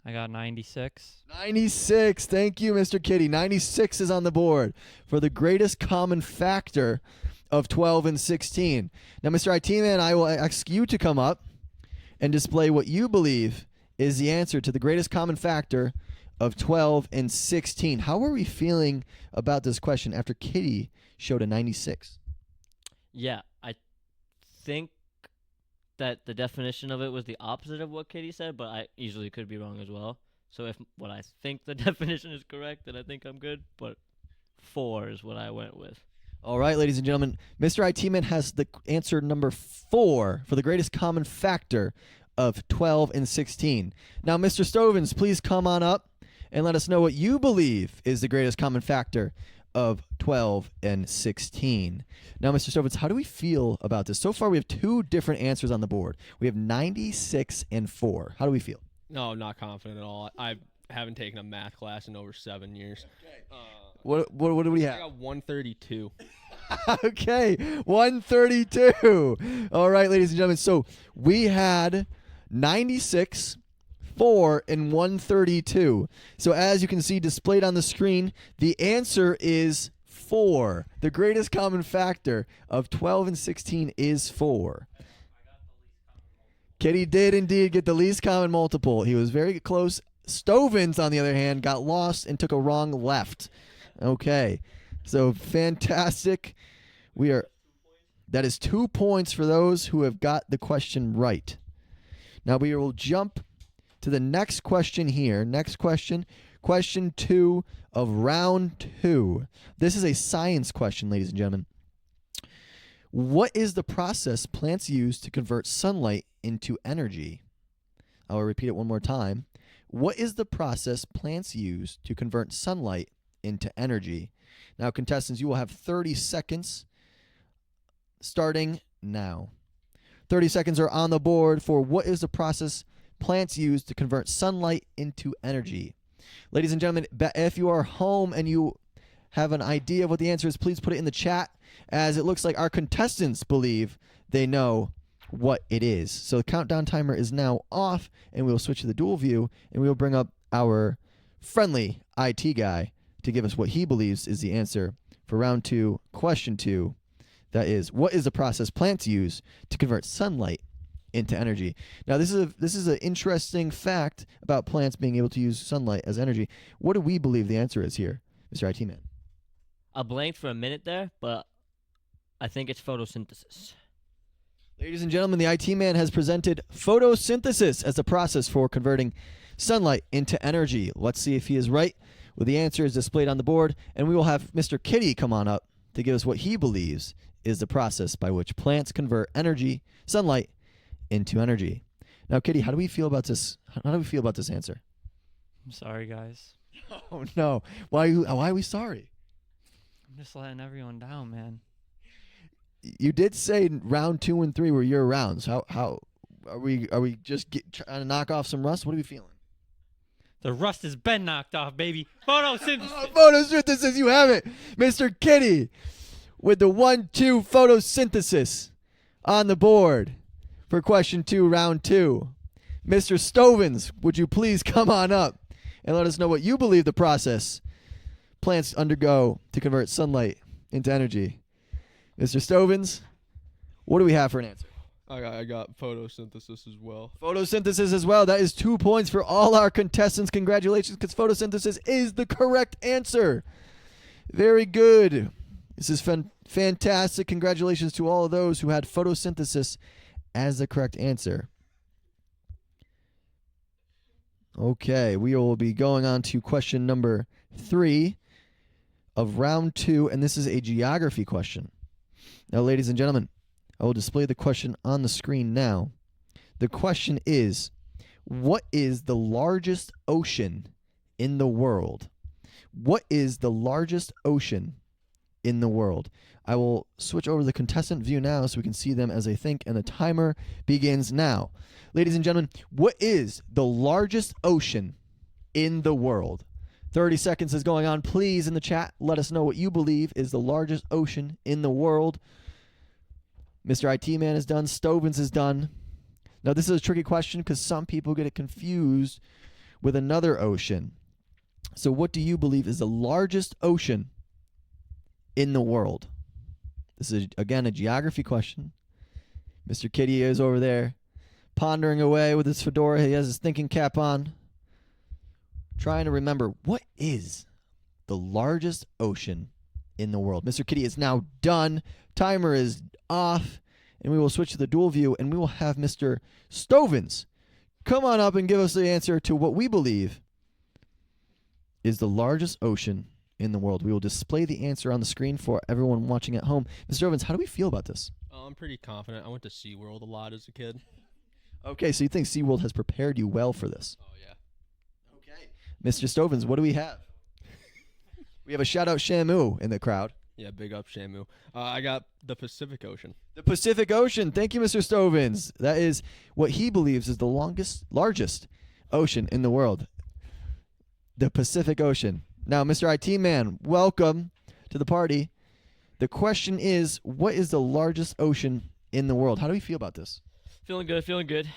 I got 96. 96. Thank you, Mr. Kitty. 96 is on the board for the greatest common factor of 12 and 16. Now, Mr. IT Man, I will ask you to come up and display what you believe is the answer to the greatest common factor of 12 and 16. How are we feeling about this question after Kitty showed a 96? Yeah, I think that the definition of it was the opposite of what Kitty said, but I easily could be wrong as well. So if what I think the definition is correct, then I think I'm good, but 4 is what I went with. All right, ladies and gentlemen, Mr. IT Man has the answer number 4 for the greatest common factor of 12 and 16. Now, Mr. Stovins, please come on up and let us know what you believe is the greatest common factor of 12 and 16. Now, Mr. Stovins, how do we feel about this? So far, we have 2 different answers on the board. We have 96 and 4. How do we feel? No, I'm not confident at all. I haven't taken a math class in over 7 years. What do we I have? got 132. Okay, 132. All right, ladies and gentlemen. So we had 96, 4, and 132. So as you can see displayed on the screen, the answer is 4. The greatest common factor of 12 and 16 is 4. Kitty did indeed get the least common multiple. He was very close. Stovins, on the other hand, got lost and took a wrong left. Okay, so fantastic. That is 2 points for those who have got the question right. Now we will jump to the next question here. Next question, question 2 of round 2. This is a science question, ladies and gentlemen. What is the process plants use to convert sunlight into energy? I will repeat it one more time. What is the process plants use to convert sunlight into energy? Now, contestants, you will have 30 seconds starting now. 30 seconds are on the board for what is the process plants use to convert sunlight into energy. Ladies and gentlemen, if you are home and you have an idea of what the answer is, please put it in the chat, as it looks like our contestants believe they know what it is. So the countdown timer is now off, and we will switch to the dual view, and we will bring up our friendly IT guy to give us what he believes is the answer for round 2, question 2. That is, what is the process plants use to convert sunlight into energy? Now, this is an interesting fact about plants being able to use sunlight as energy. What do we believe the answer is here, Mr. IT Man? I blanked for a minute there, but I think it's photosynthesis. Ladies and gentlemen, the IT Man has presented photosynthesis as the process for converting sunlight into energy. Let's see if he is right. Well, the answer is displayed on the board, and we will have Mr. Kitty come on up to give us what he believes is the process by which plants convert energy, sunlight, into energy. Now, Kitty, how do we feel about this? How do we feel about this answer? I'm sorry, guys. Oh no! Why are we sorry? I'm just letting everyone down, man. You did say round 2 and 3 were your rounds. How are we just trying to knock off some rust? What are we feeling? The rust has been knocked off, baby. Photosynthesis. Photosynthesis, you have it, Mr. Kitty, with the 1-2 photosynthesis on the board for question 2, round 2. Mr. Stovins, would you please come on up and let us know what you believe the process plants undergo to convert sunlight into energy? Mr. Stovins, what do we have for an answer? I got photosynthesis as well. Photosynthesis as well. That is 2 points for all our contestants. Congratulations, because photosynthesis is the correct answer. Very good. This is fantastic. Congratulations to all of those who had photosynthesis as the correct answer. Okay, we will be going on to question number 3 of round 2, and this is a geography question. Now, ladies and gentlemen, I will display the question on the screen now. The question is, what is the largest ocean in the world? What is the largest ocean in the world? I will switch over to the contestant view now so we can see them as they think, and the timer begins now. Ladies and gentlemen, what is the largest ocean in the world? 30 seconds is going on. Please, in the chat, let us know what you believe is the largest ocean in the world. Mr. IT Man is done. Stovins is done. Now, this is a tricky question because some people get it confused with another ocean. So what do you believe is the largest ocean in the world? This is, again, a geography question. Mr. Kitty is over there pondering away with his fedora. He has his thinking cap on, trying to remember what is the largest ocean in the world. Mr. Kitty is now done. Timer is off, and we will switch to the dual view, and we will have Mr. Stovins come on up and give us the answer to what we believe is the largest ocean in the world. We will display the answer on the screen for everyone watching at home. Mr. Stovins, how do we feel about this? I'm pretty confident. I went to SeaWorld a lot as a kid. Okay, so you think SeaWorld has prepared you well for this? Oh, yeah. Okay. Mr. Stovins, what do we have? We have a shout-out Shamu in the crowd. Yeah, big up Shamu. I got the Pacific Ocean. The Pacific Ocean. Thank you, Mr. Stovins. That is what he believes is the largest ocean in the world. The Pacific Ocean. Now, Mr. IT Man, welcome to the party. The question is, what is the largest ocean in the world? How do we feel about this? Feeling good, feeling good.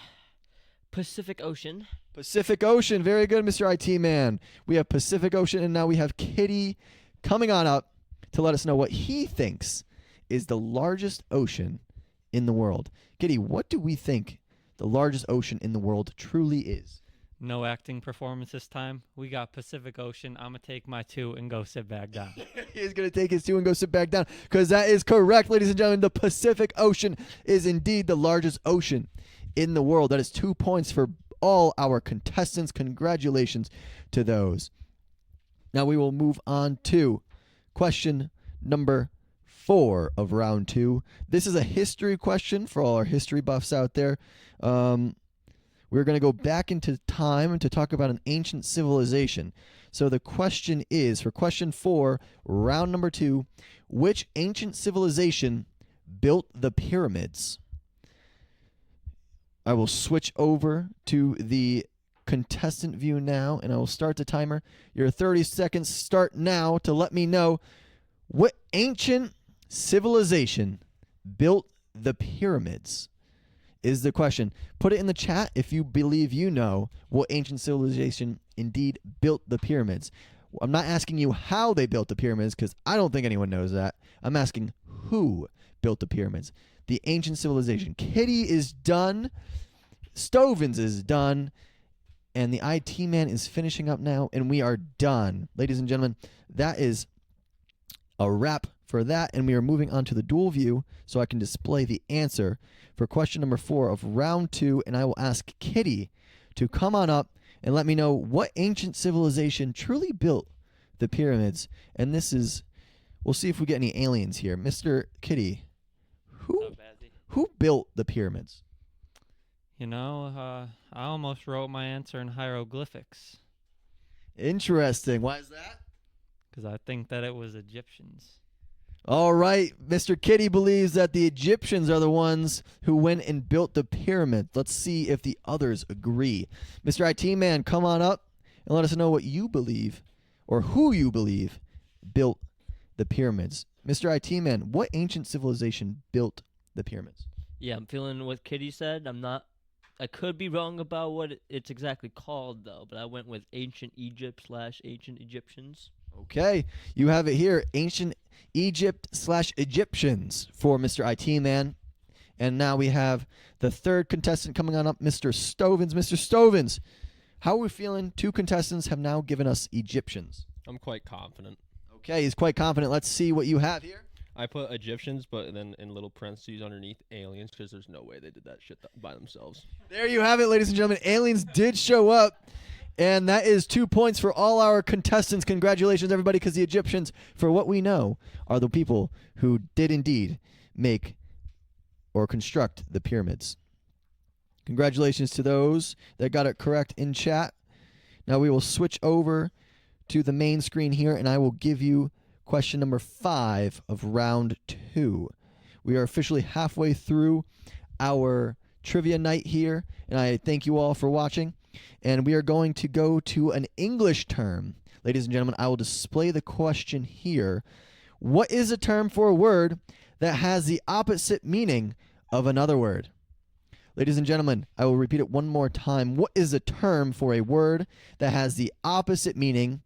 Pacific Ocean. Pacific Ocean. Very good, Mr. IT Man. We have Pacific Ocean, and now we have Kitty coming on up to let us know what he thinks is the largest ocean in the world. Kitty, what do we think the largest ocean in the world truly is? No acting performance this time. We got Pacific Ocean. I'm going to take my 2 and go sit back down. He's going to take his 2 and go sit back down, because that is correct, ladies and gentlemen. The Pacific Ocean is indeed the largest ocean in the world. That is 2 points for all our contestants. Congratulations to those. Now we will move on to question number 4 of round 2. This is a history question for all our history buffs out there. We're going to go back into time to talk about an ancient civilization. So the question is, for question 4, round number 2, which ancient civilization built the pyramids? I will switch over to the contestant view now, and I will start the timer. Your 30 seconds start now to let me know what ancient civilization built the pyramids is the question. Put it in the chat if you believe you know what ancient civilization indeed built the pyramids. I'm not asking you how they built the pyramids because I don't think anyone knows that. I'm asking who built the pyramids. The ancient civilization. Kitty is done. Stovins is done. And the IT man is finishing up now, and we are done. Ladies and gentlemen, that is a wrap for that, and we are moving on to the dual view so I can display the answer for question number 4 of round 2, and I will ask Kitty to come on up and let me know what ancient civilization truly built the pyramids. And this is, we'll see if we get any aliens here. Mr. Kitty, who built the pyramids? You know, I almost wrote my answer in hieroglyphics Interesting. Why is that? because I think that it was Egyptians. All right, Mr. Kitty believes that the Egyptians are the ones who went and built the pyramid. Let's see if the others agree. Mr. IT man, come on up and let us know what you believe or who you believe built the pyramids. Mr. IT man, what ancient civilization built the pyramids? Yeah, I'm feeling what Kitty said. I could be wrong about what it's exactly called, though, but I went with ancient Egypt / ancient Egyptians. Okay, you have it here, ancient Egypt / Egyptians for Mr. IT man. And now we have the third contestant coming on up, Mr. Stovins. Mr. Stovins, how are we feeling? 2 contestants have now given us Egyptians. I'm quite confident. Okay, he's quite confident. Let's see what you have here. I put Egyptians, but then in little parentheses underneath aliens, because there's no way they did that shit by themselves. There you have it, ladies and gentlemen. Aliens did show up, and that is 2 points for all our contestants. Congratulations, everybody, because the Egyptians, for what we know, are the people who did indeed make or construct the pyramids. Congratulations to those that got it correct in chat. Now we will switch over to the main screen here, and I will give you question number 5 of round 2. We are officially halfway through our trivia night here, and I thank you all for watching. And we are going to go to an English term. Ladies and gentlemen, I will display the question here. What is a term for a word that has the opposite meaning of another word? Ladies and gentlemen, I will repeat it one more time. What is a term for a word that has the opposite meaning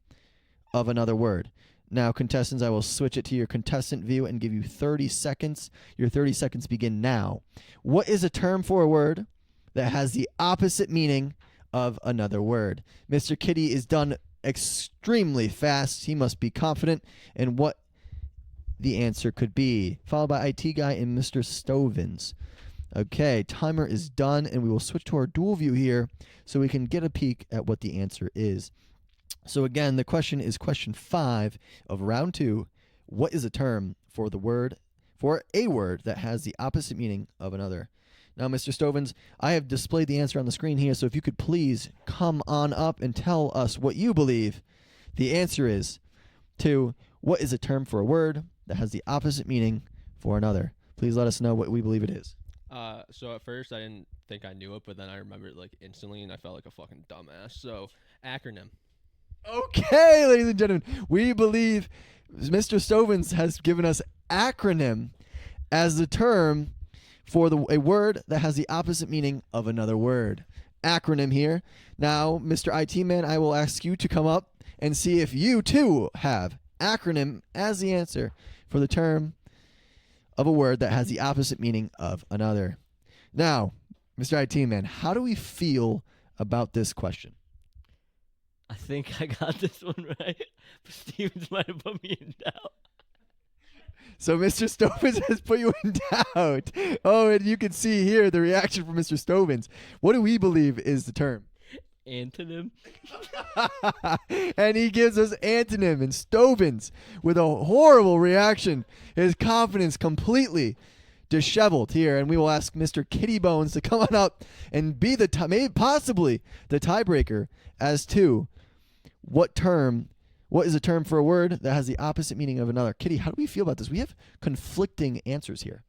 of another word? Now, contestants, I will switch it to your contestant view and give you 30 seconds. Your 30 seconds begin now. What is a term for a word that has the opposite meaning of another word? Mr. Kitty is done extremely fast. He must be confident in what the answer could be, followed by IT guy and Mr. Stovins. Okay, timer is done, and we will switch to our dual view here so we can get a peek at what the answer is. So again, the question is question 5 of round 2. What is a term for a word that has the opposite meaning of another? Now, Mr. Stovins, I have displayed the answer on the screen here, so if you could please come on up and tell us what you believe the answer is to what is a term for a word that has the opposite meaning for another. Please let us know what we believe it is. So at first I didn't think I knew it, but then I remembered it like instantly, and I felt like a fucking dumbass. So acronym. Okay, ladies and gentlemen, we believe Mr. Stovins has given us acronym as the term for a word that has the opposite meaning of another word. Acronym here. Now, Mr. IT man, I will ask you to come up and see if you too have acronym as the answer for the term of a word that has the opposite meaning of another. Now, Mr. IT man, how do we feel about this question? I think I got this one right, but Stevens might have put me in doubt. So Mr. Stovins has put you in doubt. Oh, and you can see here the reaction from Mr. Stovins. What do we believe is the term? Antonym. And he gives us antonym, and Stovins, with a horrible reaction, his confidence completely disheveled here. And we will ask Mr. Kitty Bones to come on up and be maybe possibly the tiebreaker as to what is a term for a word that has the opposite meaning of another. Kitty, how do we feel about this? We have conflicting answers here.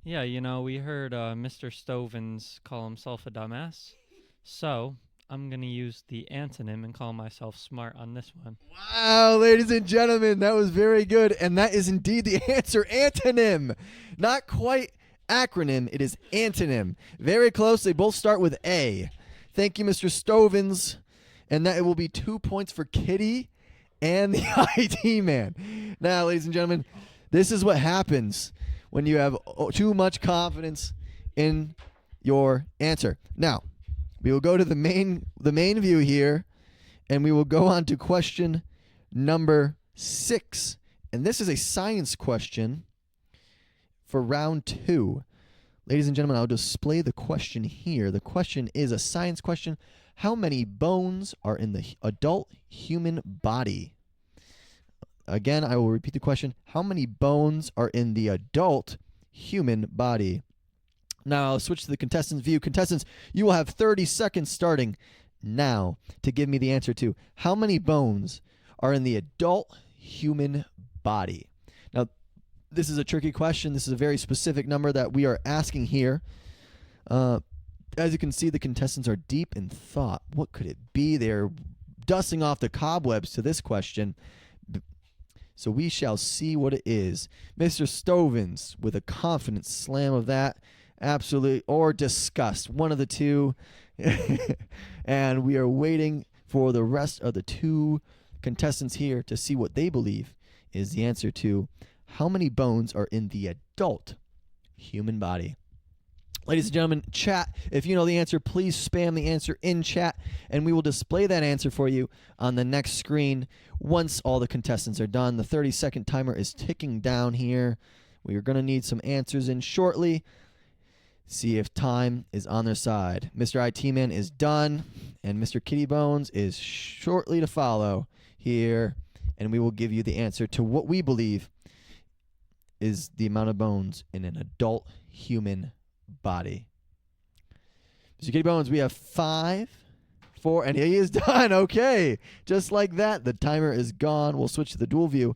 Yeah, you know, we heard Mr. Stovins call himself a dumbass. So I'm going to use the antonym and call myself smart on this one. Wow, ladies and gentlemen, that was very good. And that is indeed the answer, antonym. Not quite acronym, it is antonym. Very close. They both start with A. Thank you, Mr. Stovins. And that it will be 2 points for Kitty and the IT man. Now, ladies and gentlemen, this is what happens when you have too much confidence in your answer. Now, we will go to the main view here, and we will go on to question number 6. And this is a science question for round 2. Ladies and gentlemen, I'll display the question here. The question is a science question. How many bones are in the adult human body? Again, I will repeat the question. How many bones are in the adult human body? Now, I'll switch to the contestants' view. Contestants, you will have 30 seconds starting now to give me the answer to how many bones are in the adult human body. Now, this is a tricky question. This is a very specific number that we are asking here. As you can see, the contestants are deep in thought. What could it be? They're dusting off the cobwebs to this question. So we shall see what it is. Mr. Stovins with a confident slam of that. Absolutely, or disgust, one of the two. And we are waiting for the rest of the 2 contestants here to see what they believe is the answer to how many bones are in the adult human body. Ladies and gentlemen, chat, if you know the answer, please spam the answer in chat, and we will display that answer for you on the next screen once all the contestants are done. The 30-second timer is ticking down here. We are going to need some answers in shortly. See if time is on their side. Mr. IT Man is done, and Mr. Kitty Bones is shortly to follow here, and we will give you the answer to what we believe is the amount of bones in an adult human body. Mr. Kitty Bones, we have 5, 4, and he is done. Okay, just like that, the timer is gone. We'll switch to the dual view,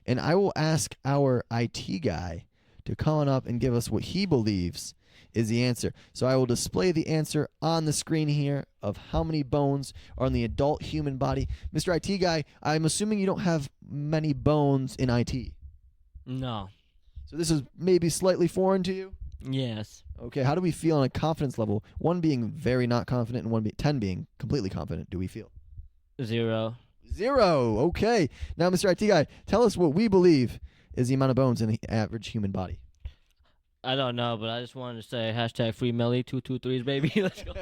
and I will ask our IT guy to come on up and give us what he believes is the answer. So I will display the answer on the screen here of how many bones are in the adult human body. Mr. IT guy, I'm assuming you don't have many bones in IT. No. So this is maybe slightly foreign to you? Yes. Okay, how do we feel on a confidence level? 1 being very not confident and 10 being completely confident. Do we feel? 0. 0. Okay. Now, Mr. IT guy, tell us what we believe is the amount of bones in the average human body. I don't know, but I just wanted to say hashtag free Melly 223s, baby. Let's go.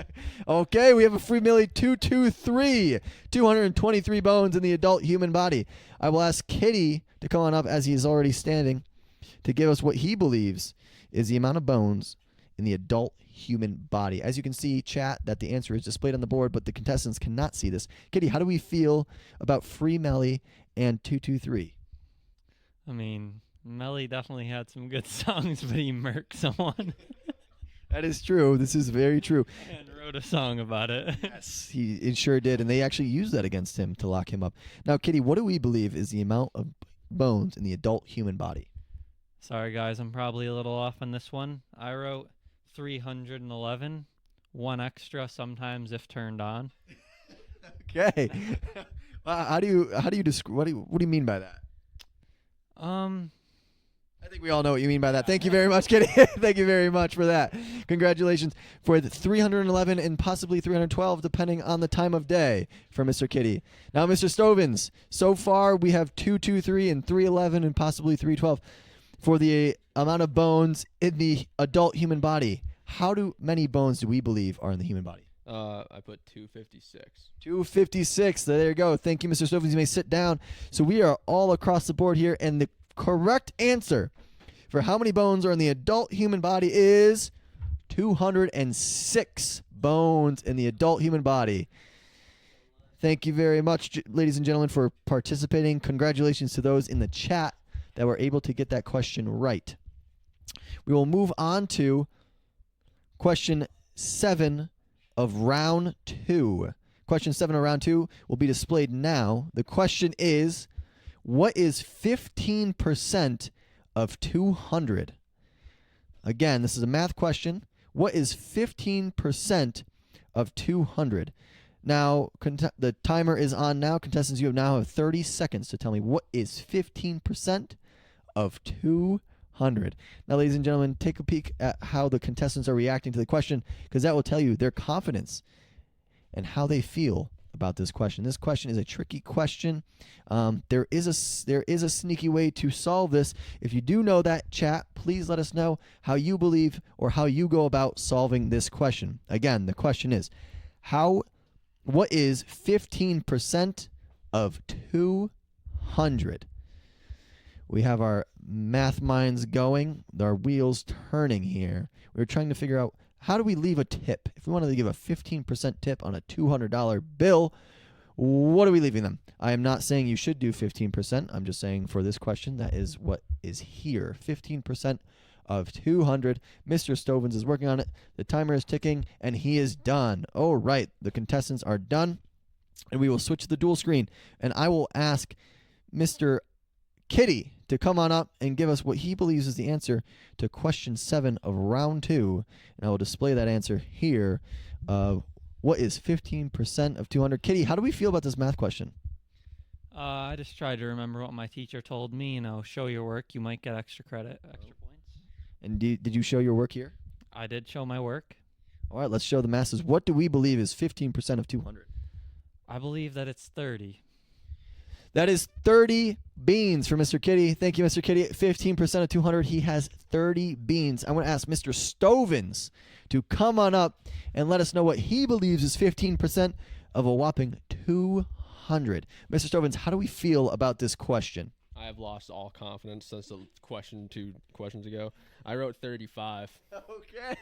Okay, we have a free Millie 223. 223 bones in the adult human body. I will ask Kitty to come on up as he is already standing to give us what he believes is the amount of bones in the adult human body. As you can see, chat, that the answer is displayed on the board, but the contestants cannot see this. Kitty, how do we feel about Free Melly and 223? I mean, Melly definitely had some good songs, but he murked someone That is true. This is very true. and wrote a song about it. Yes, it sure did, and they actually used that against him to lock him up. Now, Kitty, what do we believe is the amount of bones in the adult human body? Sorry, guys, I'm probably a little off on this one. I wrote 311, 1 extra sometimes if turned on. Okay. How do you describe? What do you mean by that? I think we all know what you mean by that. Thank you very much, Kitty. Thank you very much for that. Congratulations for the 311 and possibly 312, depending on the time of day for Mr. Kitty. Now, Mr. Stovins, so far we have 223 and 311 and possibly 312 for the amount of bones in the adult human body. How many bones do we believe are in the human body? I put 256. 256. There you go. Thank you, Mr. Stovins. You may sit down. So we are all across the board here, and the correct answer for how many bones are in the adult human body is 206 bones in the adult human body. Thank you very much, ladies and gentlemen, for participating. Congratulations to those in the chat that were able to get that question right. We will move on to question 7 of round 2. Question 7 of round 2 will be displayed now. The question is, what is 15% of 200? Again, this is a math question. What is 15% of 200? Now, the timer is on now. Contestants, you now have 30 seconds to tell me what is 15% of 200. Now, ladies and gentlemen, take a peek at how the contestants are reacting to the question, because that will tell you their confidence and how they feel about this question. This question is a tricky question. There is a sneaky way to solve this. If you do know that, chat, please let us know how you believe or how you go about solving this question. Again, the question is, what is 15% of 200? We have our math minds going, our wheels turning here. We're trying to figure out, how do we leave a tip? If we wanted to give a 15% tip on a $200 bill, what are we leaving them? I am not saying you should do 15%. I'm just saying for this question, that is what is here. 15% of 200. Mr. Stovins is working on it. The timer is ticking, and he is done. All right, the contestants are done, and we will switch to the dual screen, and I will ask Mr. Kitty to come on up and give us what he believes is the answer to question 7 of round 2, and I will display that answer here. What is 15% of 200? Kitty, how do we feel about this math question? I just tried to remember what my teacher told me. Show your work. You might get extra credit, extra points. And did you show your work here? I did show my work. All right, let's show the masses. What do we believe is 15% of 200? I believe that it's 30. That is 30 beans for Mr. Kitty. Thank you, Mr. Kitty. 15% of 200. He has 30 beans. I want to ask Mr. Stovins to come on up and let us know what he believes is 15% of a whopping 200. Mr. Stovins, how do we feel about this question? I have lost all confidence since the question 2 questions ago. I wrote 35.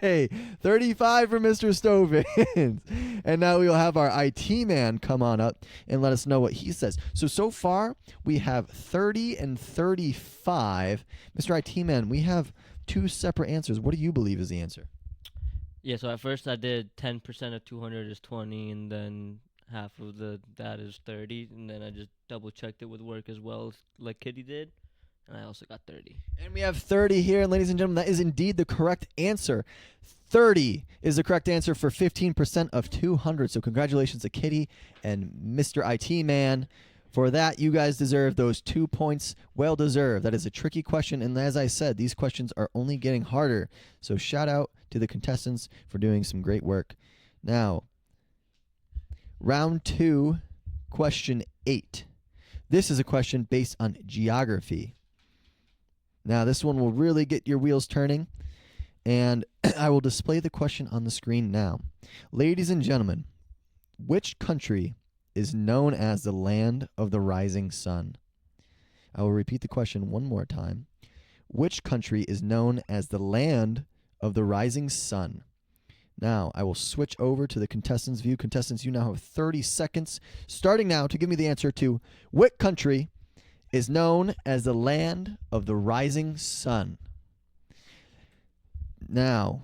Okay, 35 for Mr. Stovins. And now we will have our IT man come on up and let us know what he says. So far, we have 30 and 35. Mr. IT man, we have 2 separate answers. What do you believe is the answer? Yeah, so at first I did 10% of 200 is 20, and then half of that is 30, and then I just double-checked it with work as well, like Kitty did, and I also got 30. And we have 30 here, and ladies and gentlemen, that is indeed the correct answer. 30 is the correct answer for 15% of 200. So congratulations to Kitty and Mr. IT Man. For that, you guys deserve those 2 points. Well deserved. That is a tricky question, and as I said, these questions are only getting harder. So shout out to the contestants for doing some great work. Now, round 2, question 8. This is a question based on geography. Now, this one will really get your wheels turning, and I will display the question on the screen now. Ladies and gentlemen, which country is known as the land of the rising sun? I will repeat the question one more time. Which country is known as the land of the rising sun? Now, I will switch over to the contestants' view. Contestants, you now have 30 seconds, starting now, to give me the answer to what country is known as the land of the rising sun. Now,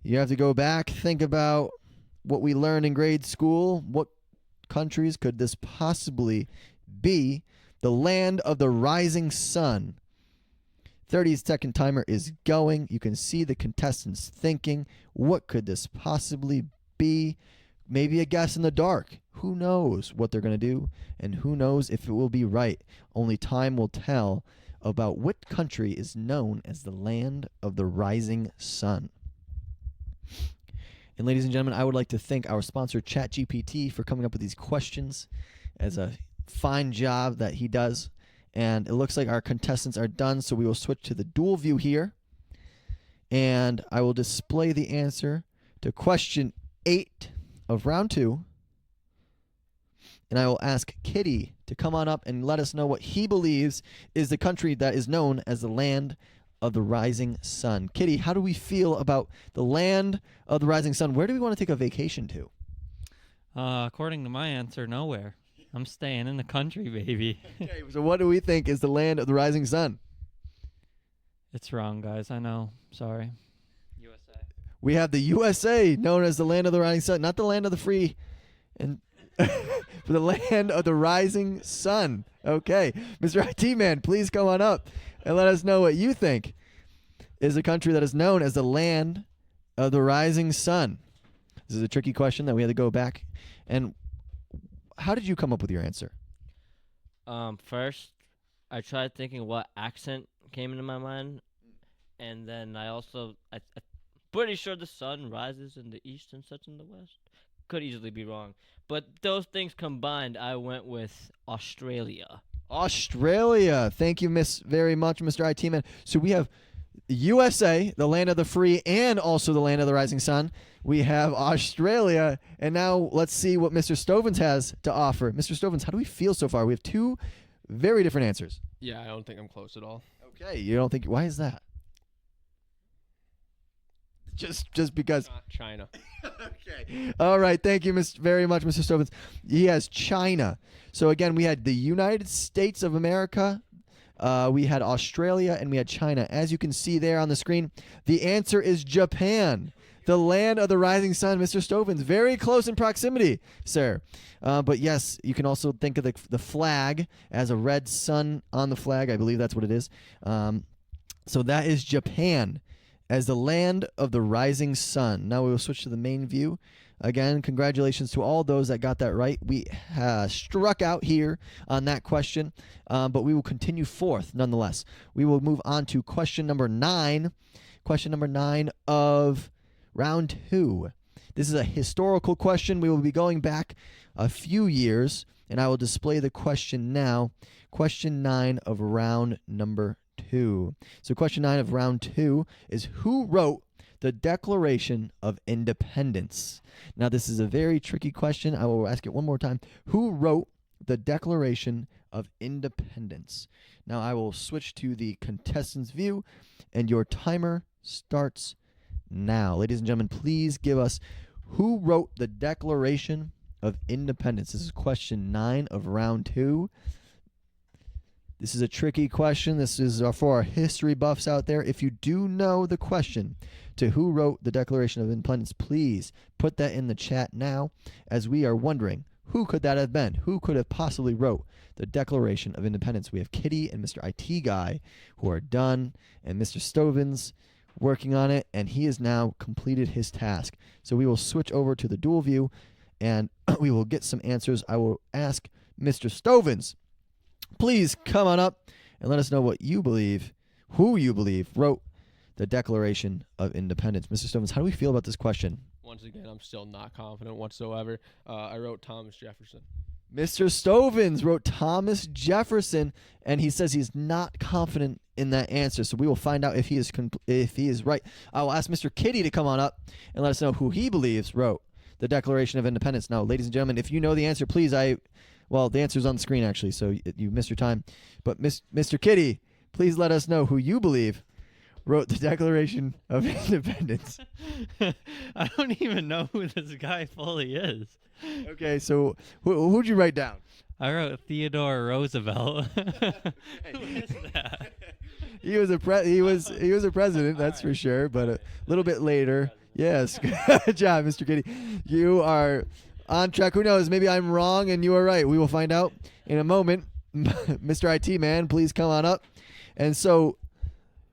you have to go back, think about what we learned in grade school. What countries could this possibly be? The land of the rising sun. 30-second timer is going. You can see the contestants thinking, what could this possibly be? Maybe a guess in the dark. Who knows what they're going to do, and who knows if it will be right. Only time will tell about what country is known as the land of the rising sun. And ladies and gentlemen, I would like to thank our sponsor, ChatGPT, for coming up with these questions. As a fine job that he does. And it looks like our contestants are done, so we will switch to the dual view here. And I will display the answer to question 8 of round 2. And I will ask Kitty to come on up and let us know what he believes is the country that is known as the land of the rising sun. Kitty, how do we feel about the land of the rising sun? Where do we want to take a vacation to? According to my answer, nowhere. I'm staying in the country, baby. Okay, so what do we think is the land of the rising sun? It's wrong, guys. I know. Sorry. USA. We have the USA, known as the land of the rising sun, not the land of the free, and for the land of the rising sun. Okay, Mr. IT Man, please come on up and let us know what you think is a country that is known as the land of the rising sun. This is a tricky question that we had to go back and how did you come up with your answer? First, I tried thinking what accent came into my mind, and then I'm pretty sure the sun rises in the east and sets in the west. Could easily be wrong, but those things combined, I went with Australia. Australia. Thank you, very much, Mr. IT Man. So we have USA, the land of the free, and also the land of the rising sun. We have Australia, and now let's see what Mr. Stovins has to offer. Mr. Stovins, how do we feel so far? We have two very different answers. Yeah, I don't think I'm close at all. Okay, you don't think? Why is that? Just because. Not China. Okay. All right. Thank you, very much, Mr. Stovins. He has China. So again, we had the United States of America. We had Australia, and we had China. As you can see there on the screen, the answer is Japan, the land of the rising sun. Mr. Stovins, very close in proximity, sir. But yes, you can also think of the flag as a red sun on the flag. I believe that's what it is. So that is Japan as the land of the rising sun. Now we will switch to the main view. Again, congratulations to all those that got that right. We struck out here on that question, but we will continue forth nonetheless. We will move on to question number 9. Question number 9 of round 2. This is a historical question. We will be going back a few years, and I will display the question now. Question 9 of round number 2. So question 9 of round 2 is, who wrote the Declaration of Independence? Now, this is a very tricky question. I will ask it one more time. Who wrote the Declaration of Independence? Now, I will switch to the contestants' view, and your timer starts now. Ladies and gentlemen, please give us who wrote the Declaration of Independence. This is question 9 of round 2. This is a tricky question. This is for our history buffs out there. If you do know the question to who wrote the Declaration of Independence, please put that in the chat now, as we are wondering, who could that have been? Who could have possibly wrote the Declaration of Independence? We have Kitty and Mr. IT Guy who are done, and Mr. Stovins working on it, and he has now completed his task. So we will switch over to the dual view, and we will get some answers. I will ask Mr. Stovins, please come on up and let us know what you believe, who you believe wrote the Declaration of Independence. Mr. Stovins, how do we feel about this question? Once again, I'm still not confident whatsoever. I wrote Thomas Jefferson. Mr. Stovins wrote Thomas Jefferson, and he says he's not confident in that answer. So we will find out if he is right. I will ask Mr. Kitty to come on up and let us know who he believes wrote the Declaration of Independence. Now, ladies and gentlemen, if you know the answer, please, well, the answer's on the screen, actually, so you missed your time. But Mr. Kitty, please let us know who you believe wrote the Declaration of Independence. I don't even know who this guy fully is. Okay, so who'd you write down? I wrote Theodore Roosevelt. Who is that? He was a president, that's for sure, but a little bit later. Yes, good job, Mr. Kitty. You are on track. Who knows? Maybe I'm wrong and you are right. We will find out in a moment. Mr. IT Man, please come on up. And so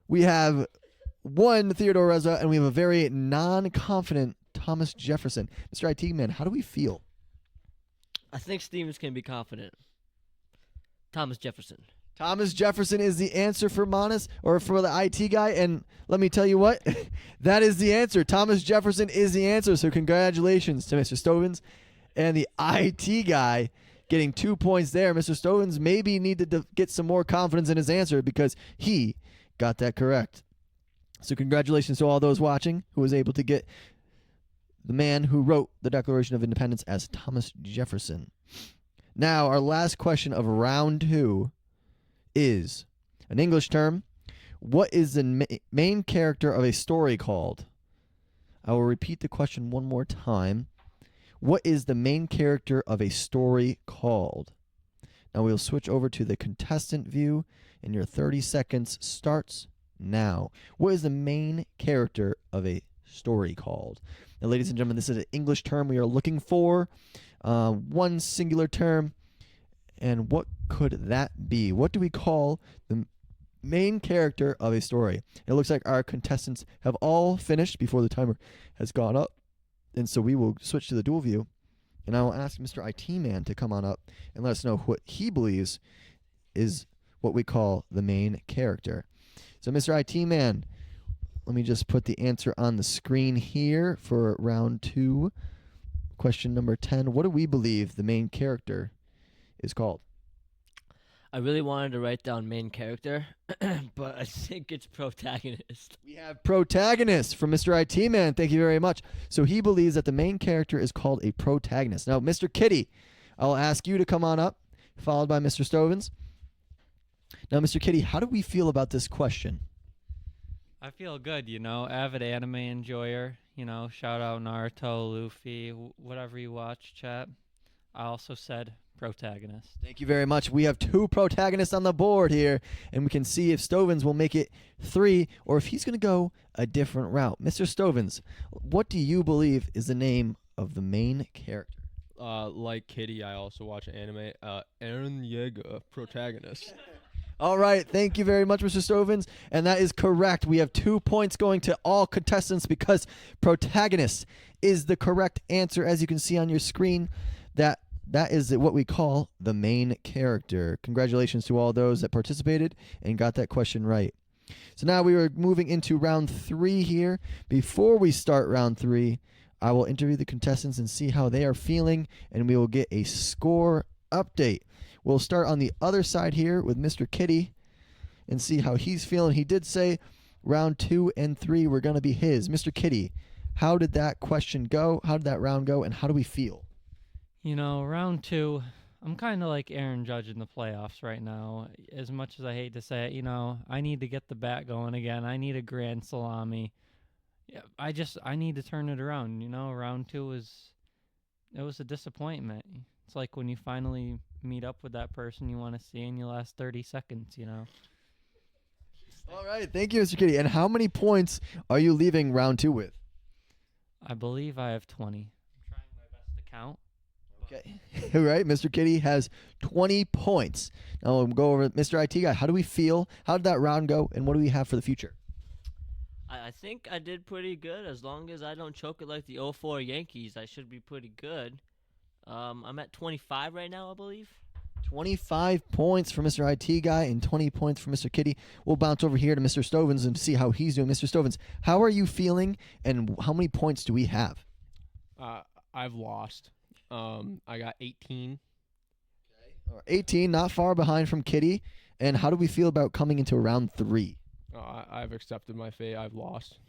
we have one Theodore Roosevelt, and we have a very non-confident Thomas Jefferson. Mr. IT Man, how do we feel? I think Stevens can be confident. Thomas Jefferson. Thomas Jefferson is the answer for Monas, or for the IT guy, and let me tell you what, that is the answer. Thomas Jefferson is the answer, so congratulations to Mr. Stovins and the IT guy getting 2 points there. Mr. Stovins maybe needed to get some more confidence in his answer because he got that correct. So congratulations to all those watching who was able to get the man who wrote the Declaration of Independence as Thomas Jefferson. Now, our last question of round 2 is an English term. What is the main character of a story called? I will repeat the question one more time. What is the main character of a story called? Now we'll switch over to the contestant view, and your 30 seconds starts now. What is the main character of a story called? Now, ladies and gentlemen, this is an English term we are looking for. One singular term. And what could that be? What do we call the main character of a story? It looks like our contestants have all finished before the timer has gone up. And so we will switch to the dual view. And I will ask Mr. IT Man to come on up and let us know what he believes is what we call the main character. So, Mr. IT Man, let me just put the answer on the screen here for round 2. Question number 10. What do we believe the main character is called? I really wanted to write down main character, but I think it's protagonist. We have protagonist from Mr. IT Man. Thank you very much. So he believes that the main character is called a protagonist. Now, Mr. Kitty, I'll ask you to come on up, followed by Mr. Stovins. Now, Mr. Kitty, how do we feel about this question? I feel good, avid anime enjoyer. Shout out Naruto, Luffy, whatever you watch, chat. I also said protagonist. Thank you very much. We have 2 protagonists on the board here, and we can see if Stovins will make it 3 or if he's going to go a different route. Mr. Stovins, what do you believe is the name of the main character? Like Kitty, I also watch anime. Eren Yeager, protagonist. All right, thank you very much, Mr. Stovins, and that is correct. We have 2 points going to all contestants because protagonist is the correct answer. As you can see on your screen, that is what we call the main character. Congratulations to all those that participated and got that question right. So now we are moving into round 3 here. Before we start round 3, I will interview the contestants and see how they are feeling, and we will get a score update. We'll start on the other side here with Mr. Kitty and see how he's feeling. He did say round 2 and 3 were going to be his. Mr. Kitty, how did that question go? How did that round go, and how do we feel? Round 2, I'm kind of like Aaron Judge in the playoffs right now. As much as I hate to say it, I need to get the bat going again. I need a grand salami. Yeah, I need to turn it around. Round 2 was a disappointment. It's like when you finally meet up with that person you want to see in your last 30 seconds, All right, thank you, Mr. Kitty. And how many points are you leaving round 2 with? I believe I have 20. I'm trying my best to count. Okay. All right, Mr. Kitty has 20 points. Now we'll go over Mr. IT Guy. How do we feel? How did that round go? And what do we have for the future? I think I did pretty good. As long as I don't choke it like the '04 Yankees, I should be pretty good. I'm at 25 right now, I believe. 25 points for Mr. IT Guy and 20 points for Mr. Kitty. We'll bounce over here to Mr. Stovins and see how he's doing. Mr. Stovins, how are you feeling, and how many points do we have? I've lost. I got 18. 18, not far behind from Kitty. And how do we feel about coming into round 3? I've accepted my fate. I've lost.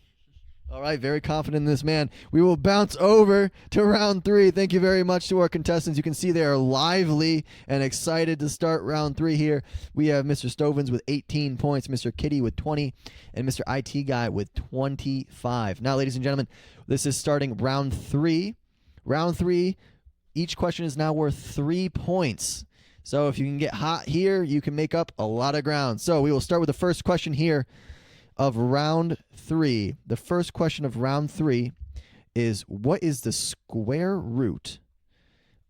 All right, very confident in this man. We will bounce over to round 3. Thank you very much to our contestants. You can see they are lively and excited to start round 3 here. We have Mr. Stovins with 18 points, Mr. Kitty with 20, and Mr. IT Guy with 25. Now, ladies and gentlemen, this is starting round 3. Round 3, each question is now worth 3 points. So if you can get hot here, you can make up a lot of ground. So we will start with the first question here of round 3. The first question of round 3 is, what is the square root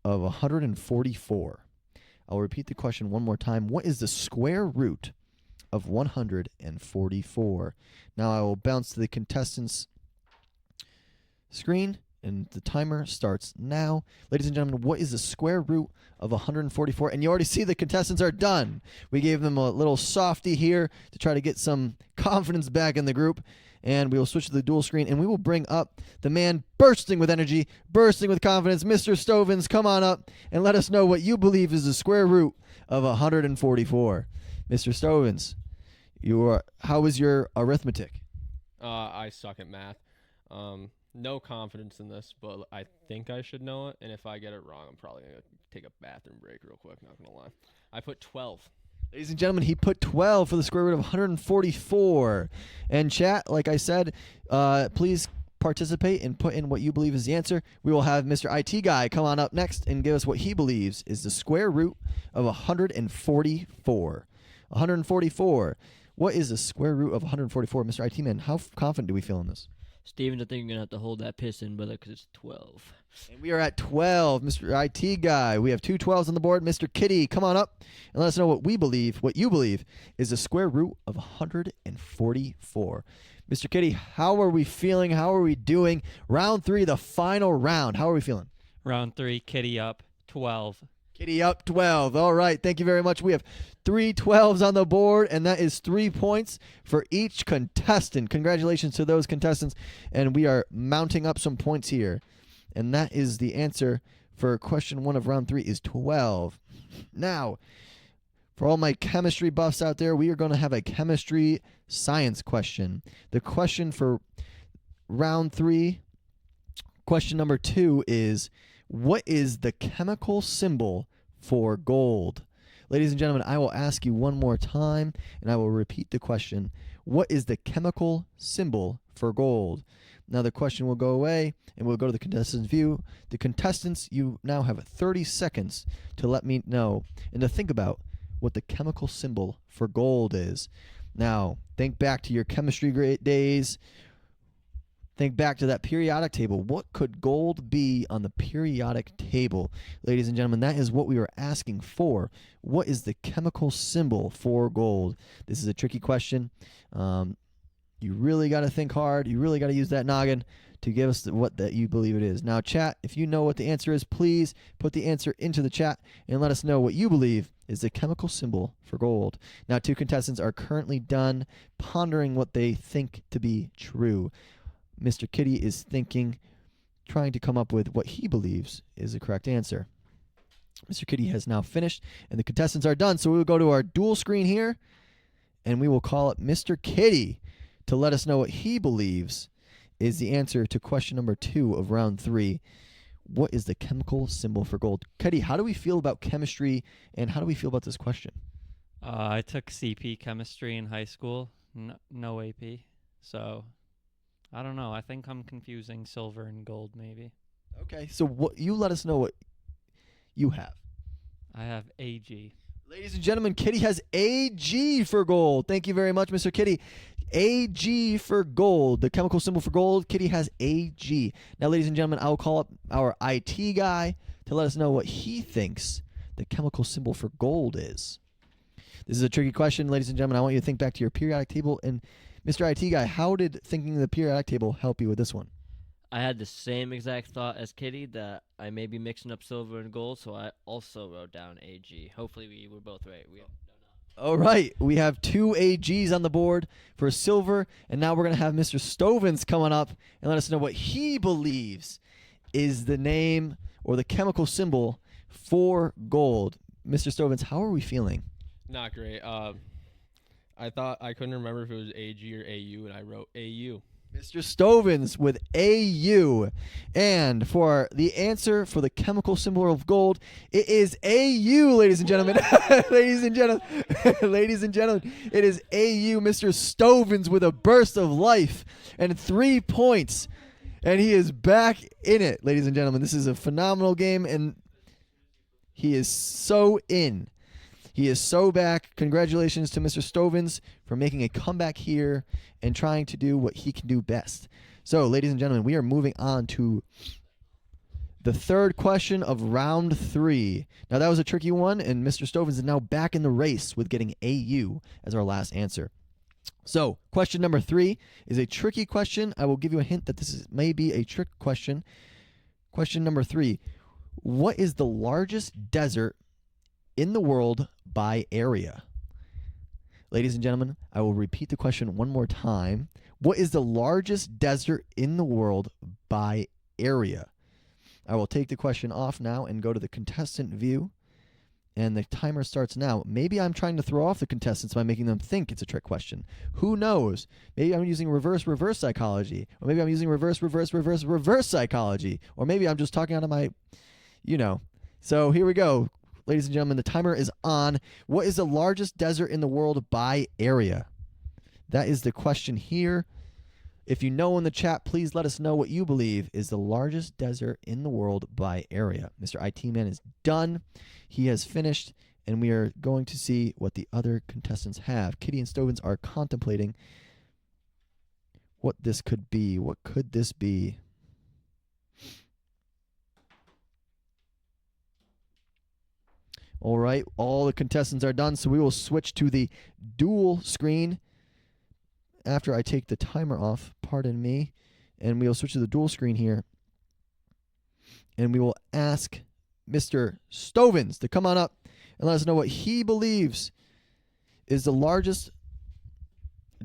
of 144? I'll repeat the question one more time. What is the square root of 144? Now I will bounce to the contestants' screen, and the timer starts now. Ladies and gentlemen, what is the square root of 144? And you already see the contestants are done. We gave them a little softie here to try to get some confidence back in the group. And we will switch to the dual screen, and we will bring up the man bursting with energy, bursting with confidence. Mr. Stovins, come on up and let us know what you believe is the square root of 144. Mr. Stovins, how is your arithmetic? I suck at math. No confidence in this, but I think I should know it. And if I get it wrong, I'm probably going to take a bathroom break real quick. Not going to lie. I put 12. Ladies and gentlemen, he put 12 for the square root of 144. And chat, like I said, please participate and put in what you believe is the answer. We will have Mr. IT Guy come on up next and give us what he believes is the square root of 144. 144. What is the square root of 144? Mr. IT Man, how confident do we feel in this? Steven, I think you're going to have to hold that piss in, brother, because it's 12. And we are at 12, Mr. IT Guy. We have 2 12s on the board. Mr. Kitty, come on up and let us know what you believe is the square root of 144. Mr. Kitty, how are we feeling? How are we doing? Round 3, the final round. How are we feeling? Round 3, Kitty up 12. Kitty up 12. All right. Thank you very much. We have 3 12s on the board, and that is 3 points for each contestant. Congratulations to those contestants. And we are mounting up some points here. And that is the answer for question 1 of round 3 is 12. Now, for all my chemistry buffs out there, we are going to have a chemistry science question. The question for round 3, question number 2 is, what is the chemical symbol for gold? Ladies and gentlemen, I will ask you one more time, and I will repeat the question. What is the chemical symbol for gold? Now the question will go away, and we'll go to the contestants' view. The contestants, you now have 30 seconds to let me know and to think about what the chemical symbol for gold is. Now, think back to your chemistry days. Think back to that periodic table. What could gold be on the periodic table? Ladies and gentlemen, that is what we were asking for. What is the chemical symbol for gold? This is a tricky question. You really got to think hard. You really got to use that noggin to give us what that you believe it is. Now, chat, if you know what the answer is, please put the answer into the chat and let us know what you believe is the chemical symbol for gold. Now, 2 contestants are currently done pondering what they think to be true. Mr. Kitty is trying to come up with what he believes is the correct answer. Mr. Kitty has now finished, and the contestants are done. So we will go to our dual screen here, and we will call up Mr. Kitty to let us know what he believes is the answer to question number 2 of round 3. What is the chemical symbol for gold? Kitty, how do we feel about chemistry, and how do we feel about this question? I took CP chemistry in high school, no AP. So, I don't know. I think I'm confusing silver and gold maybe. Okay, so what you let us know what you have. I have AG. Ladies and gentlemen, Kitty has AG for gold. Thank you very much, Mr. Kitty. AG for gold, the chemical symbol for gold. Kitty has AG. Now, ladies and gentlemen, I will call up our IT guy to let us know what he thinks the chemical symbol for gold is. This is a tricky question, ladies and gentlemen. I want you to think back to your periodic table. And Mr. IT guy, how did thinking of the periodic table help you with this one? I had the same exact thought as Kitty that I may be mixing up silver and gold, so I also wrote down AG. Hopefully we were both right. All right, we have 2 AGs on the board for silver, and now we're going to have Mr. Stovins coming up and let us know what he believes is the name or the chemical symbol for gold. Mr. Stovins, how are we feeling? Not great. I thought I couldn't remember if it was AG or AU, and I wrote AU. Mr. Stovins with AU. And for the answer for the chemical symbol of gold, it is AU, ladies and gentlemen. Ladies and gentlemen, ladies and gentlemen, it is AU. Mr. Stovins with a burst of life and 3 points. And he is back in it, ladies and gentlemen. This is a phenomenal game, and he is so in. He is so back. Congratulations to Mr. Stovins for making a comeback here and trying to do what he can do best. So, ladies and gentlemen, we are moving on to the third question of round 3. Now, that was a tricky one, and Mr. Stovins is now back in the race with getting AU as our last answer. So, question number 3 is a tricky question. I will give you a hint that this may be a trick question. Question number 3. What is the largest desert in the world by area? Ladies and gentlemen, I will repeat the question one more time. What is the largest desert in the world by area? I will take the question off now and go to the contestant view, and the timer starts now. Maybe I'm trying to throw off the contestants by making them think it's a trick question. Who knows? Maybe I'm using reverse psychology, or maybe I'm using reverse psychology, or maybe I'm just talking out of my, So here we go. Ladies and gentlemen, the timer is on. What is the largest desert in the world by area? That is the question here. If you know in the chat, please let us know what you believe is the largest desert in the world by area. Mr. IT Man is done. He has finished, and we are going to see what the other contestants have. Kitty and Stovins are contemplating what this could be. What could this be? All right, all the contestants are done, so we will switch to the dual screen after I take the timer off, pardon me, and we'll switch to the dual screen here. and we will ask Mr. Stovins to come on up and let us know what he believes is the largest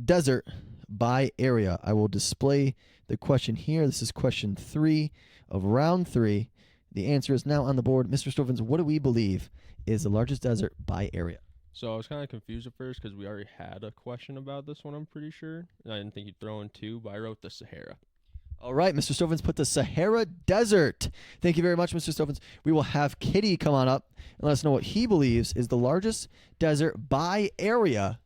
desert by area. I will display the question here. This is question 3 of round 3. The answer is now on the board. Mr. Stovins, what do we believe is the largest desert by area? So I was kind of confused at first because we already had a question about this one, I'm pretty sure. And I didn't think you'd throw in 2, but I wrote the Sahara. All right, Mr. Stovins put the Sahara Desert. Thank you very much, Mr. Stovins. We will have Kitty come on up and let us know what he believes is the largest desert by area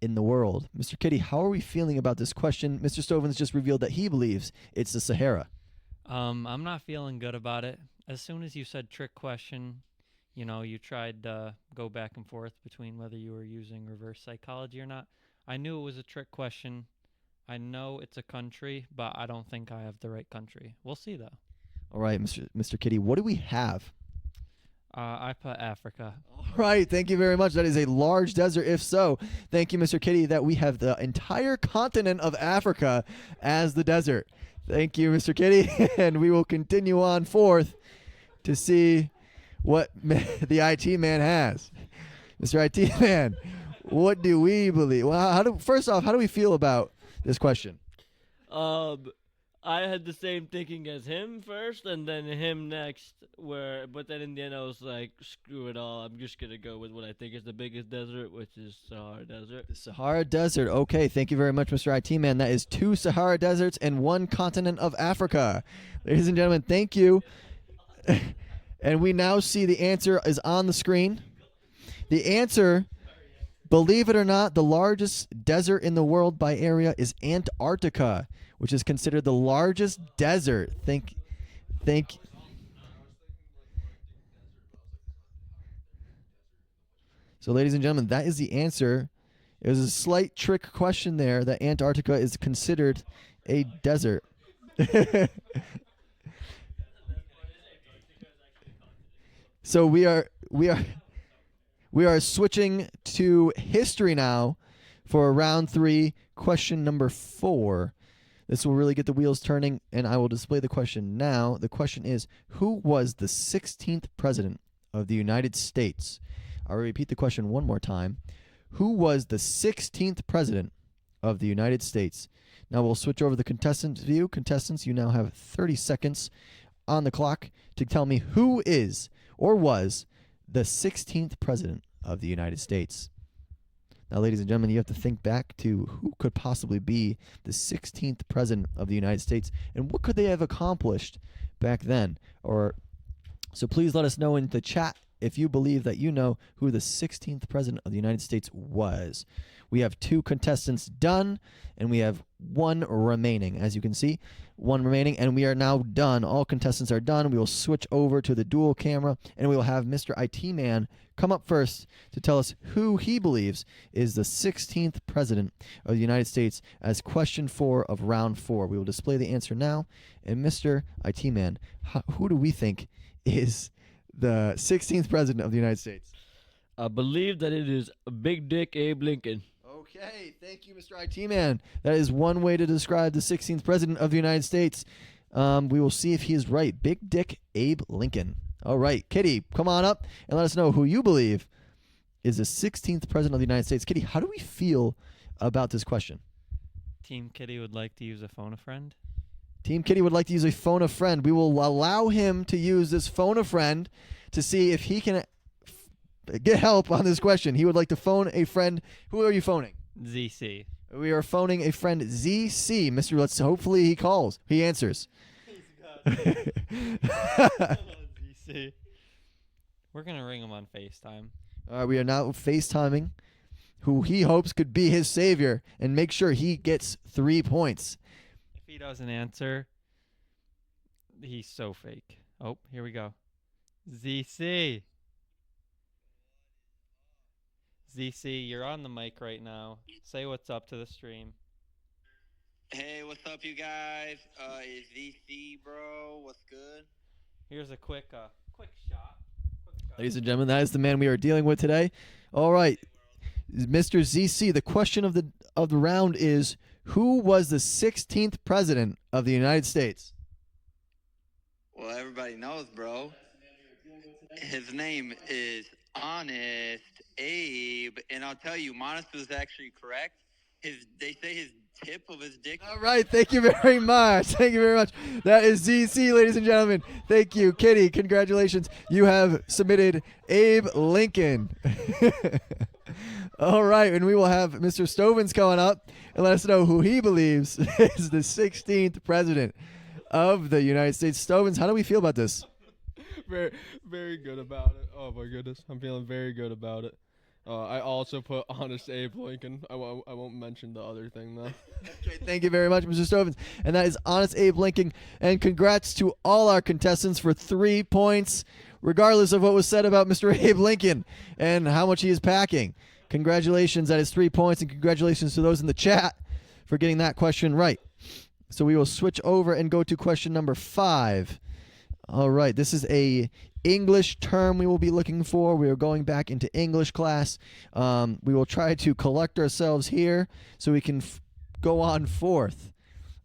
in the world. Mr. Kitty, how are we feeling about this question? Mr. Stovins just revealed that he believes it's the Sahara. I'm not feeling good about it. As soon as you said trick question, you tried to go back and forth between whether you were using reverse psychology or not. I knew it was a trick question. I know it's a country, but I don't think I have the right country. We'll see, though. All right, Mr. Kitty, what do we have? I put Africa. All right, thank you very much. That is a large desert. If so, thank you, Mr. Kitty, that we have the entire continent of Africa as the desert. Thank you, Mr. Kitty, and we will continue on forth to see what the IT man has. Mr. IT man, what do we believe? Well, first off, how do we feel about this question? I had the same thinking as him first, and then him next. But then in the end, I was like, screw it all. I'm just gonna go with what I think is the biggest desert, which is Sahara Desert. The Sahara Desert. Okay, thank you very much, Mr. IT man. That is 2 Sahara deserts and 1 continent of Africa. Ladies and gentlemen, thank you. And we now see the answer is on the screen. The answer, believe it or not, the largest desert in the world by area is Antarctica, which is considered the largest desert. Think. So, ladies and gentlemen, that is the answer. It was a slight trick question there that Antarctica is considered a desert. So we are switching to history now for round 3, question number 4. This will really get the wheels turning, and I will display the question now. The question is, who was the 16th president of the United States? I'll repeat the question one more time. Who was the 16th president of the United States? Now we'll switch over to the contestants view. Contestants, you now have 30 seconds on the clock to tell me who is or was the 16th president of the United States. Now, ladies and gentlemen, you have to think back to who could possibly be the 16th president of the United States and what could they have accomplished back then. So please let us know in the chat if you believe that you know who the 16th president of the United States was. We have 2 contestants done, and we have 1 remaining. As you can see, 1 remaining, and we are now done. All contestants are done. We will switch over to the dual camera, and we will have Mr. IT Man come up first to tell us who he believes is the 16th president of the United States as question 4 of round 4. We will display the answer now. And Mr. IT Man, who do we think is the 16th president of the United States? I believe that it is Big Dick Abe Lincoln. Okay, thank you, Mr. IT Man. That is one way to describe the 16th president of the United States. We will see if he is right. Big Dick Abe Lincoln. All right, Kitty, come on up and let us know who you believe is the 16th president of the United States. Kitty, how do we feel about this question? Team Kitty would like to use a phone a friend. Team Kitty would like to use a phone a friend. We will allow him to use this phone a friend to see if he can get help on this question. He would like to phone a friend. Who are you phoning? ZC. We are phoning a friend, ZC. Let's hopefully he calls. He answers. ZC. We're going to ring him on FaceTime. We are now FaceTiming who he hopes could be his savior and make sure he gets 3 points. If he doesn't answer, he's so fake. Oh, here we go. ZC. ZC, you're on the mic right now. Say what's up to the stream. Hey, what's up, you guys? It's ZC, bro. What's good? Here's a quick shot. Ladies and gentlemen, that is the man we are dealing with today. All right, Mr. ZC, the question of the round is, who was the 16th president of the United States? Well, everybody knows, bro. His name is Honest Abe, and I'll tell you, Honest was actually correct. They say his tip of his dick. All right, thank you very much. Thank you very much. That is ZC, ladies and gentlemen. Thank you, Kitty. Congratulations. You have submitted Abe Lincoln. All right, and we will have Mr. Stovins coming up and let us know who he believes is the 16th president of the United States. Stovins, how do we feel about this? Very, very good about it. Oh my goodness, I'm feeling very good about it. I also put Honest Abe Lincoln. I won't mention the other thing though. Okay, thank you very much, Mr. Stovins. And that is Honest Abe Lincoln. And congrats to all our contestants for 3 points, regardless of what was said about Mr. Abe Lincoln and how much he is packing. Congratulations, that is 3 points, and congratulations to those in the chat for getting that question right. So we will switch over and go to question number 5. All right, this is a English term we will be looking for. We are going back into English class. We will try to collect ourselves here so we can go on forth.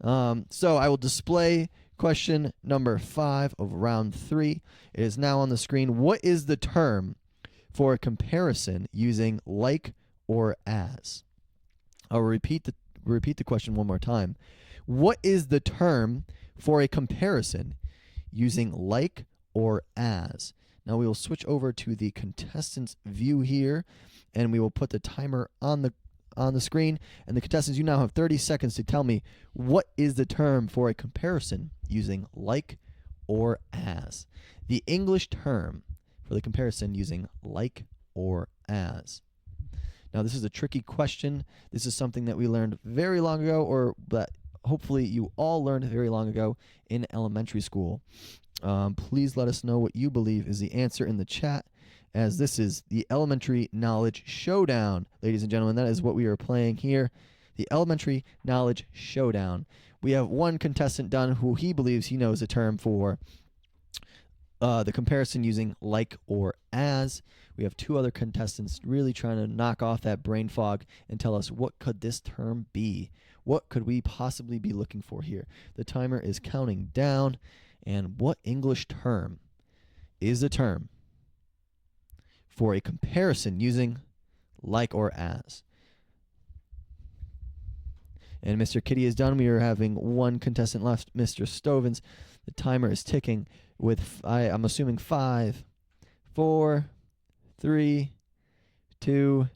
So I will display question number 5 of round 3. It is now on the screen. What is the term for a comparison using like or as? I'll repeat the question one more time. What is the term for a comparison using like or as? Now we will switch over to the contestants view here, and we will put the timer on the screen. And the contestants, you now have 30 seconds to tell me what is the term for a comparison using like or as. The English term for the comparison using like or as. Now this is a tricky question. This is something that we learned very long ago, or that hopefully you all learned very long ago in elementary school. Please let us know what you believe is the answer in the chat, as this is the Elementary Knowledge Showdown. Ladies and gentlemen, that is what we are playing here, the Elementary Knowledge Showdown. We have one contestant done who he believes he knows the term for the comparison using like or as. We have 2 other contestants really trying to knock off that brain fog and tell us what could this term be. What could we possibly be looking for here? The timer is counting down. And what English term is the term for a comparison using like or as? And Mr. Kitty is done. We are having one contestant left, Mr. Stovins. The timer is ticking with, I'm assuming, 5, 4, 3, 2,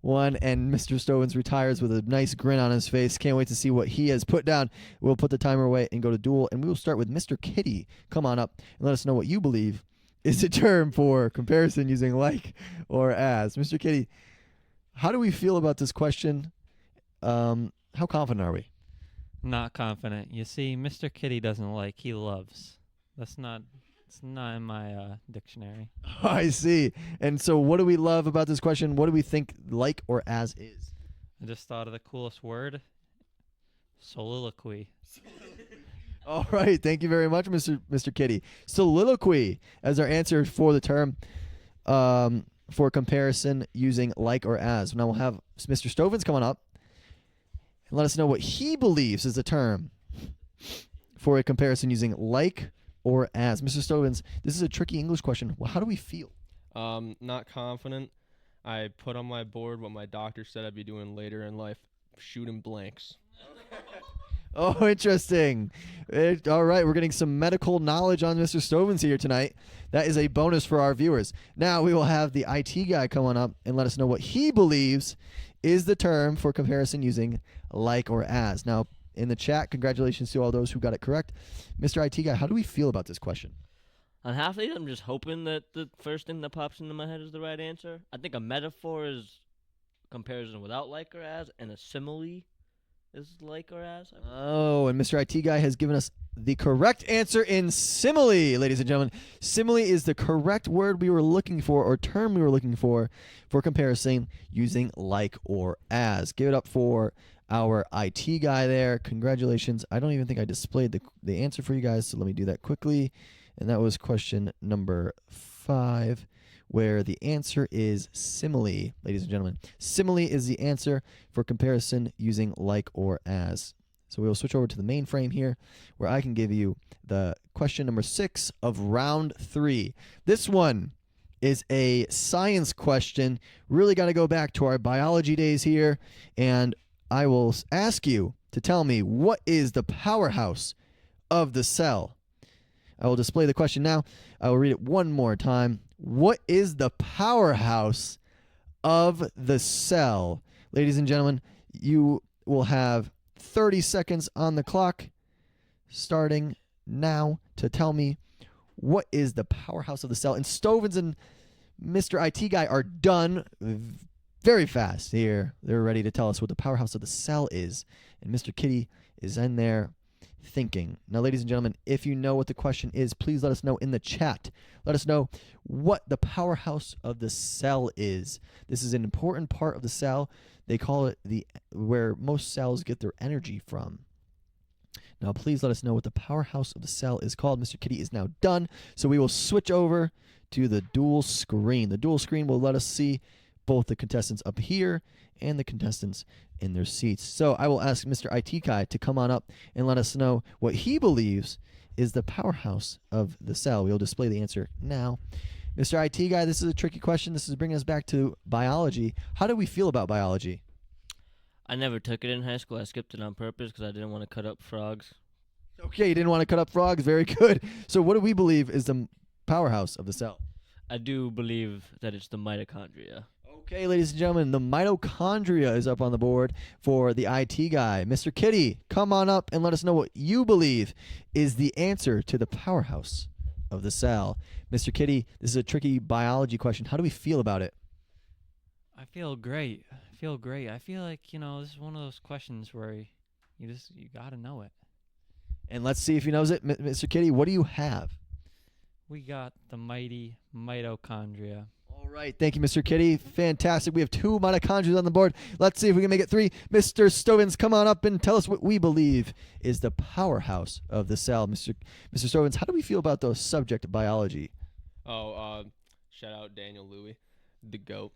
1, and Mr. Stovins retires with a nice grin on his face. Can't wait to see what he has put down. We'll put the timer away and go to duel, and we will start with Mr. Kitty. Come on up and let us know what you believe is the term for comparison using like or as. Mr. Kitty, how do we feel about this question? How confident are we? Not confident. You see, Mr. Kitty doesn't like, he loves. It's not in my dictionary. Oh, I see. And so what do we love about this question? What do we think like or as is? I just thought of the coolest word. Soliloquy. All right. Thank you very much, Mr. Kitty. Soliloquy as our answer for the term for comparison using like or as. Now we'll have Mr. Stovins coming up and let us know what he believes is the term for a comparison using like or as. Mr. Stovins, this is a tricky English question. Well, how do we feel? Not confident. I put on my board what my doctor said I'd be doing later in life, shooting blanks. Oh, interesting. All right, we're getting some medical knowledge on Mr. Stovins here tonight. That is a bonus for our viewers. Now we will have the IT guy come on up and let us know what he believes is the term for comparison using like or as. Now, in the chat, congratulations to all those who got it correct. Mr. IT guy, how do we feel about this question? On half of these, I'm just hoping that the first thing that pops into my head is the right answer. I think a metaphor is comparison without like or as, and a simile is like or as. Oh, and Mr. IT guy has given us the correct answer in simile, ladies and gentlemen. Simile is the correct word we were looking for, or term we were looking for comparison using like or as. Give it up for our IT guy there. Congratulations. I don't even think I displayed the answer for you guys, so let me do that quickly. And that was question number 5, where the answer is simile, ladies and gentlemen. Simile is the answer for comparison using like or as. So we will switch over to the main frame here, where I can give you the question number 6 of round 3. This one is a science question. Really got to go back to our biology days here, and I will ask you to tell me, what is the powerhouse of the cell? I will display the question now. I will read it one more time. What is the powerhouse of the cell? Ladies and gentlemen, you will have 30 seconds on the clock starting now to tell me what is the powerhouse of the cell. And Stovins and Mr. IT Guy are done very fast here. They're ready to tell us what the powerhouse of the cell is. And Mr. Kitty is in there thinking. Now, ladies and gentlemen, if you know what the question is, please let us know in the chat. Let us know what the powerhouse of the cell is. This is an important part of the cell. They call it where most cells get their energy from. Now, please let us know what the powerhouse of the cell is called. Mr. Kitty is now done, so we will switch over to the dual screen. The dual screen will let us see both the contestants up here and the contestants in their seats. So I will ask Mr. IT Guy to come on up and let us know what he believes is the powerhouse of the cell. We will display the answer now. Mr. IT Guy, this is a tricky question. This is bringing us back to biology. How do we feel about biology? I never took it in high school. I skipped it on purpose because I didn't want to cut up frogs. Okay, you didn't want to cut up frogs. Very good. So what do we believe is the powerhouse of the cell? I do believe that it's the mitochondria. Okay, ladies and gentlemen, the mitochondria is up on the board for the IT Guy. Mr. Kitty, come on up and let us know what you believe is the answer to the powerhouse of the cell. Mr. Kitty, this is a tricky biology question. How do we feel about it? I feel great. I feel like, this is one of those questions where you got to know it. And let's see if he knows it. Mr. Kitty, what do you have? We got the mighty mitochondria. All right. Thank you, Mr. Kitty. Fantastic. We have 2 mitochondria on the board. Let's see if we can make it 3. Mr. Stovins, come on up and tell us what we believe is the powerhouse of the cell. Mr. Stovins, how do we feel about the subject of biology? Shout out Daniel Louie, the GOAT.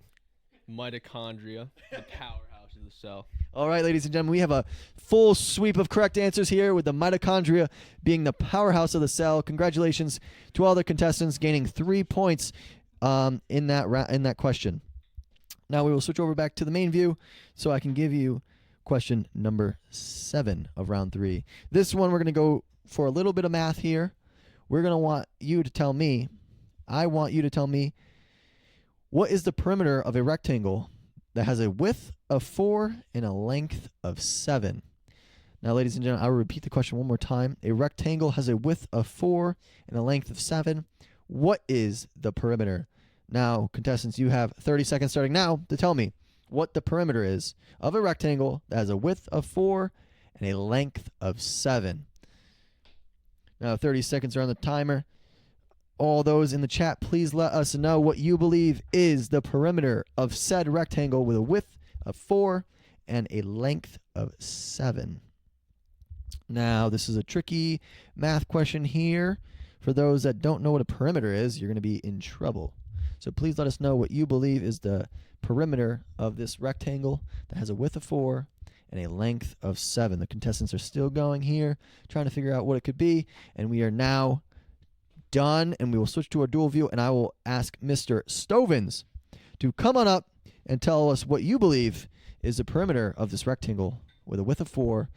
Mitochondria, the powerhouse of the cell. All right, ladies and gentlemen, we have a full sweep of correct answers here, with the mitochondria being the powerhouse of the cell. Congratulations to all the contestants, gaining 3 points in that question. Now we will switch over back to the main view so I can give you question number 7 of round 3. This one we're going to go for a little bit of math here. I want you to tell me what is the perimeter of a rectangle that has a width of 4 and a length of 7. Now, ladies and gentlemen, I will repeat the question one more time. A rectangle has a width of 4 and a length of 7. What is the perimeter? Now, contestants, you have 30 seconds starting now to tell me what the perimeter is of a rectangle that has a width of 4 and a length of 7. Now, 30 seconds are on the timer. All those in the chat, please let us know what you believe is the perimeter of said rectangle with a width of 4 and a length of 7. Now, this is a tricky math question here. For those that don't know what a perimeter is, you're going to be in trouble. So please let us know what you believe is the perimeter of this rectangle that has a width of 4 and a length of 7. The contestants are still going here, trying to figure out what it could be, and we are now done, and we will switch to our dual view, and I will ask Mr. Stovins to come on up and tell us what you believe is the perimeter of this rectangle with a width of 4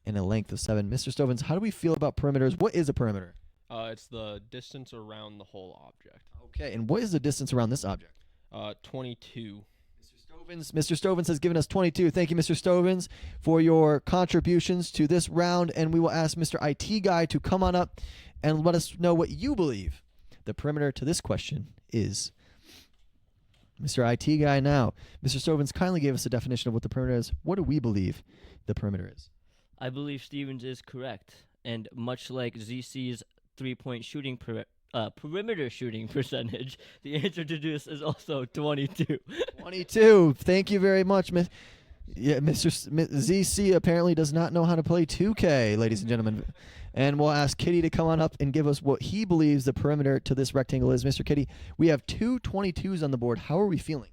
and a length of 7. Mr. Stovins, how do we feel about perimeters? What is a perimeter? It's the distance around the whole object. Okay, and what is the distance around this object? 22. Mr. Stovins has given us 22. Thank you, Mr. Stovins, for your contributions to this round, and we will ask Mr. IT Guy to come on up and let us know what you believe the perimeter to this question is. Mr. IT Guy now. Mr. Stovins kindly gave us a definition of what the perimeter is. What do we believe the perimeter is? I believe Stevens is correct. And much like ZC's three-point shooting perimeter shooting percentage, the answer to this is also 22. 22. Thank you very much, Yeah, ZC apparently does not know how to play 2K, ladies and gentlemen. And we'll ask Kitty to come on up and give us what he believes the perimeter to this rectangle is. Mr. Kitty, we have 2 22s on the board. How are we feeling?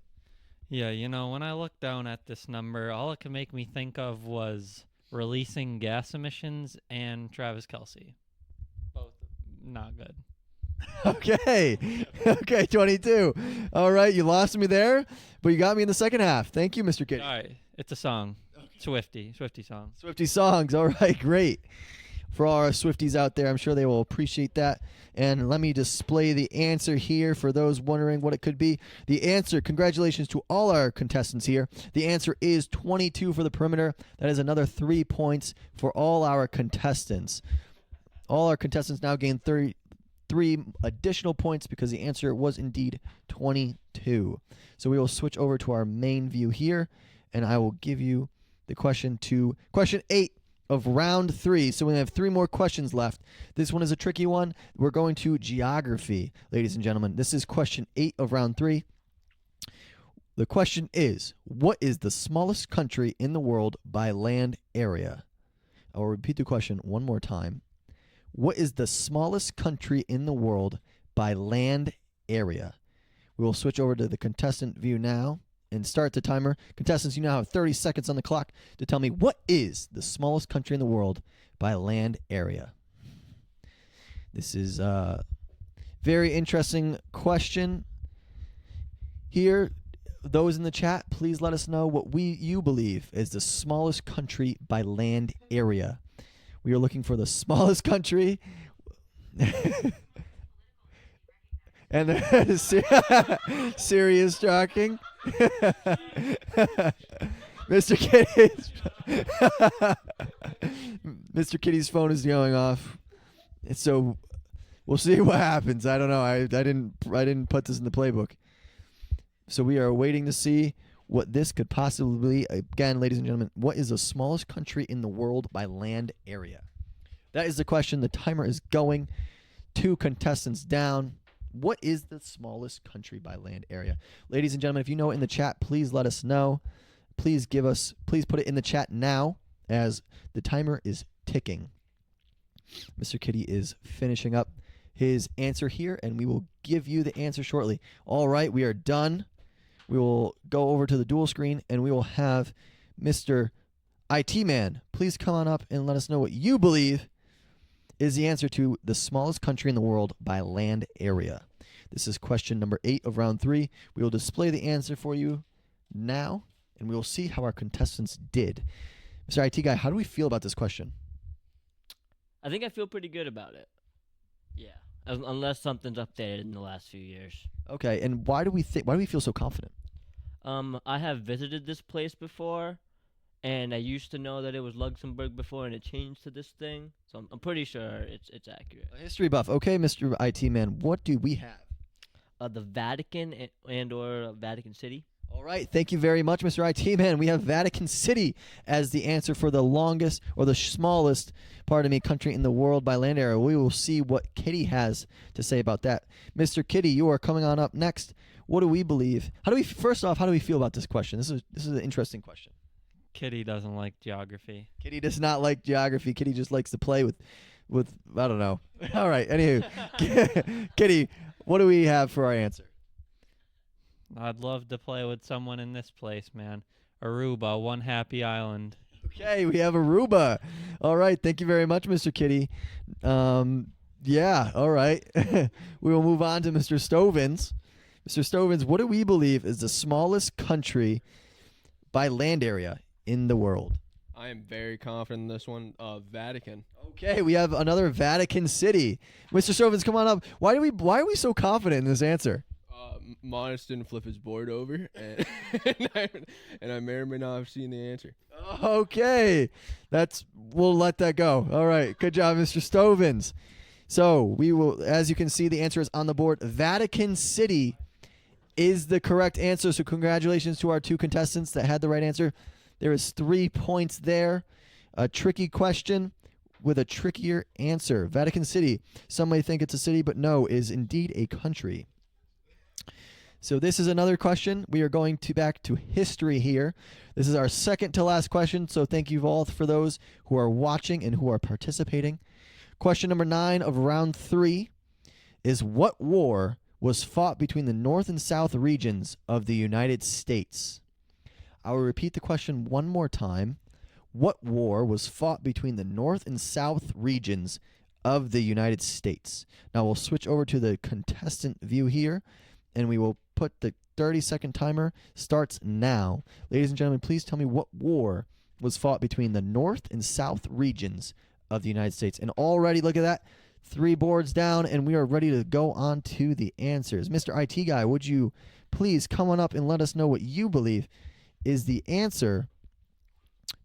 Yeah, when I look down at this number, all it can make me think of was releasing gas emissions, and Travis Kelce. Both not good. Okay. Okay, 22. All right, you lost me there, but you got me in the second half. Thank you, Mr. Kitty. All right, it's a song. Swifty song. Swifty songs. All right, great. For all our Swifties out there, I'm sure they will appreciate that. And let me display the answer here for those wondering what it could be. The answer, congratulations to all our contestants here. The answer is 22 for the perimeter. That is another 3 points for all our contestants. All our contestants now gain 3 additional points because the answer was indeed 22. So we will switch over to our main view here, and I will give you the question 8 of round 3. So we have 3 more questions left. This one is a tricky one. We're going to geography, ladies and gentlemen. This is question 8 of round 3. The question is, what is the smallest country in the world by land area? I will repeat the question one more time. What is the smallest country in the world by land area? We will switch over to the contestant view now and start the timer. Contestants, you now have 30 seconds on the clock to tell me what is the smallest country in the world by land area. This is a very interesting question. Here, those in the chat, please let us know what you believe is the smallest country by land area. We are looking for the smallest country. And Siri is talking. Mr. Kitty's phone is going off. So we'll see what happens. I don't know. I didn't put this in the playbook. So we are waiting to see what this could possibly be. Again, ladies and gentlemen, what is the smallest country in the world by land area? That is the question. The timer is going. 2 contestants down. What is the smallest country by land area? Ladies and gentlemen, if you know it in the chat, please let us know. Please put it in the chat now as the timer is ticking. Mr. Kitty is finishing up his answer here, and we will give you the answer shortly. All right, we are done. We will go over to the dual screen, and we will have Mr. IT Man. Please come on up and let us know what you believe is the answer to the smallest country in the world by land area. This is question number 8 of round 3. We will display the answer for you now, and we will see how our contestants did. Mr. IT Guy, how do we feel about this question? I think I feel pretty good about it. Yeah, unless something's updated in the last few years. Okay, and why do we feel so confident? I have visited this place before, and I used to know that it was Luxembourg before, and it changed to this thing. So I'm pretty sure it's accurate. A history buff. Okay, Mr. IT Man, what do we have? The Vatican and/or Vatican City. All right, thank you very much, Mr. IT Man. We have Vatican City as the answer for the longest or the smallest, country in the world by land area. We will see what Kitty has to say about that. Mr. Kitty, you are coming on up next. What do we believe? First off, how do we feel about this question? This is an interesting question. Kitty doesn't like geography. Kitty does not like geography. Kitty just likes to play with I don't know. All right, anywho. Kitty, what do we have for our answer? I'd love to play with someone in this place, man. Aruba, one happy island. Okay, we have Aruba. All right, thank you very much, Mr. Kitty. Yeah, all right. We will move on to Mr. Stovins. Mr. Stovins, what do we believe is the smallest country by land area in the world? I am very confident in this one. Vatican. Okay, we have another Vatican City. Mr. Stovins, come on up. Why are we so confident in this answer? Modest didn't flip his board over, and I may or may not have seen the answer. Okay, we'll let that go. All right, good job, Mr. Stovins. So we will, as you can see, the answer is on the board. Vatican City is the correct answer. So congratulations to our 2 contestants that had the right answer. There is 3 points there. A tricky question with a trickier answer. Vatican City. Some may think it's a city, but no, is indeed a country. So this is another question. We are going back to history here. This is our second to last question, so thank you all for those who are watching and who are participating. Question number 9 of round 3 is, what war was fought between the North and South regions of the United States? I will repeat the question one more time. What war was fought between the North and South regions of the United States? Now we'll switch over to the contestant view here, and we will put the 30-second timer starts now. Ladies and gentlemen, please tell me what war was fought between the North and South regions of the United States. And already, look at that, 3 boards down, and we are ready to go on to the answers. Mr. IT Guy, would you please come on up and let us know what you believe is the answer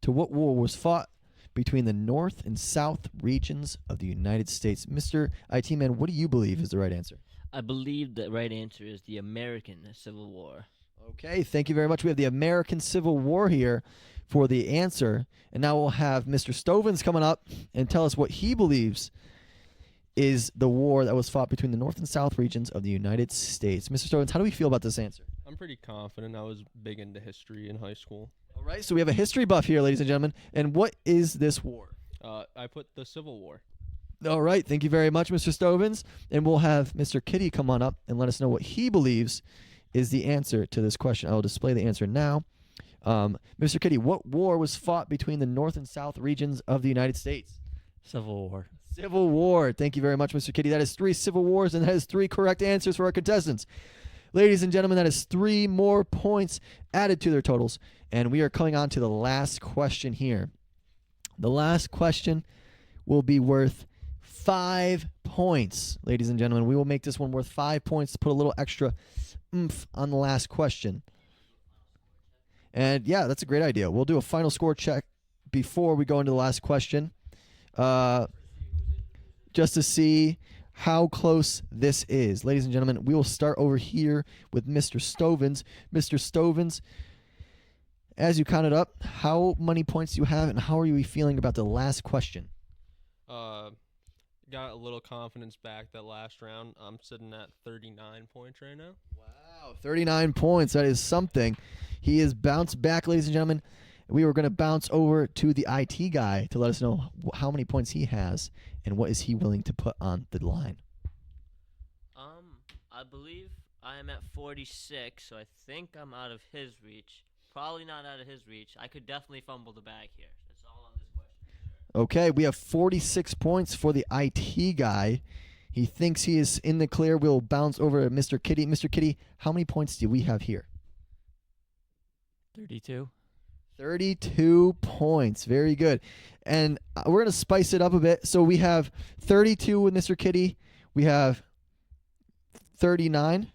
to what war was fought between the North and South regions of the United States? Mr. IT Man, what do you believe is the right answer? I believe the right answer is the American Civil War. Okay, thank you very much. We have the American Civil War here for the answer. And now we'll have Mr. Stovins coming up and tell us what he believes is the war that was fought between the North and South regions of the United States. Mr. Stovins, how do we feel about this answer? I'm pretty confident. I was big into history in high school. All right, so we have a history buff here, ladies and gentlemen. And what is this war? I put the Civil War. All right, thank you very much, Mr. Stovins. And we'll have Mr. Kitty come on up and let us know what he believes is the answer to this question. I will display the answer now. Mr. Kitty, what war was fought between the North and South regions of the United States? Civil War. Civil War. Thank you very much, Mr. Kitty. That is 3 civil wars, and that is 3 correct answers for our contestants. Ladies and gentlemen, that is 3 more points added to their totals. And we are coming on to the last question here. The last question will be worth 5 points. Ladies and gentlemen, we will make this one worth 5 points to put a little extra oomph on the last question. And yeah, that's a great idea. We'll do a final score check before we go into the last question, just to see how close this is. Ladies and gentlemen, we will start over here with Mr. Stovins. Mr. Stovins, as you counted up, how many points do you have, and how are you feeling about the last question? Got a little confidence back that last round. I'm sitting at 39 points right now. Wow, 39 points. That is something. He is bounced back, ladies and gentlemen. We were going to bounce over to the IT guy to let us know how many points he has and what is he willing to put on the line. I believe I am at 46, so I think I'm out of his reach. Probably not out of his reach. I could definitely fumble the bag here. That's all on this question. Okay, we have 46 points for the IT guy. He thinks he is in the clear. We'll bounce over to Mr. Kitty. Mr. Kitty, how many points do we have here? 32. 32 points. Very good. And we're going to spice it up a bit. So we have 32 with Mr. Kitty. We have 39.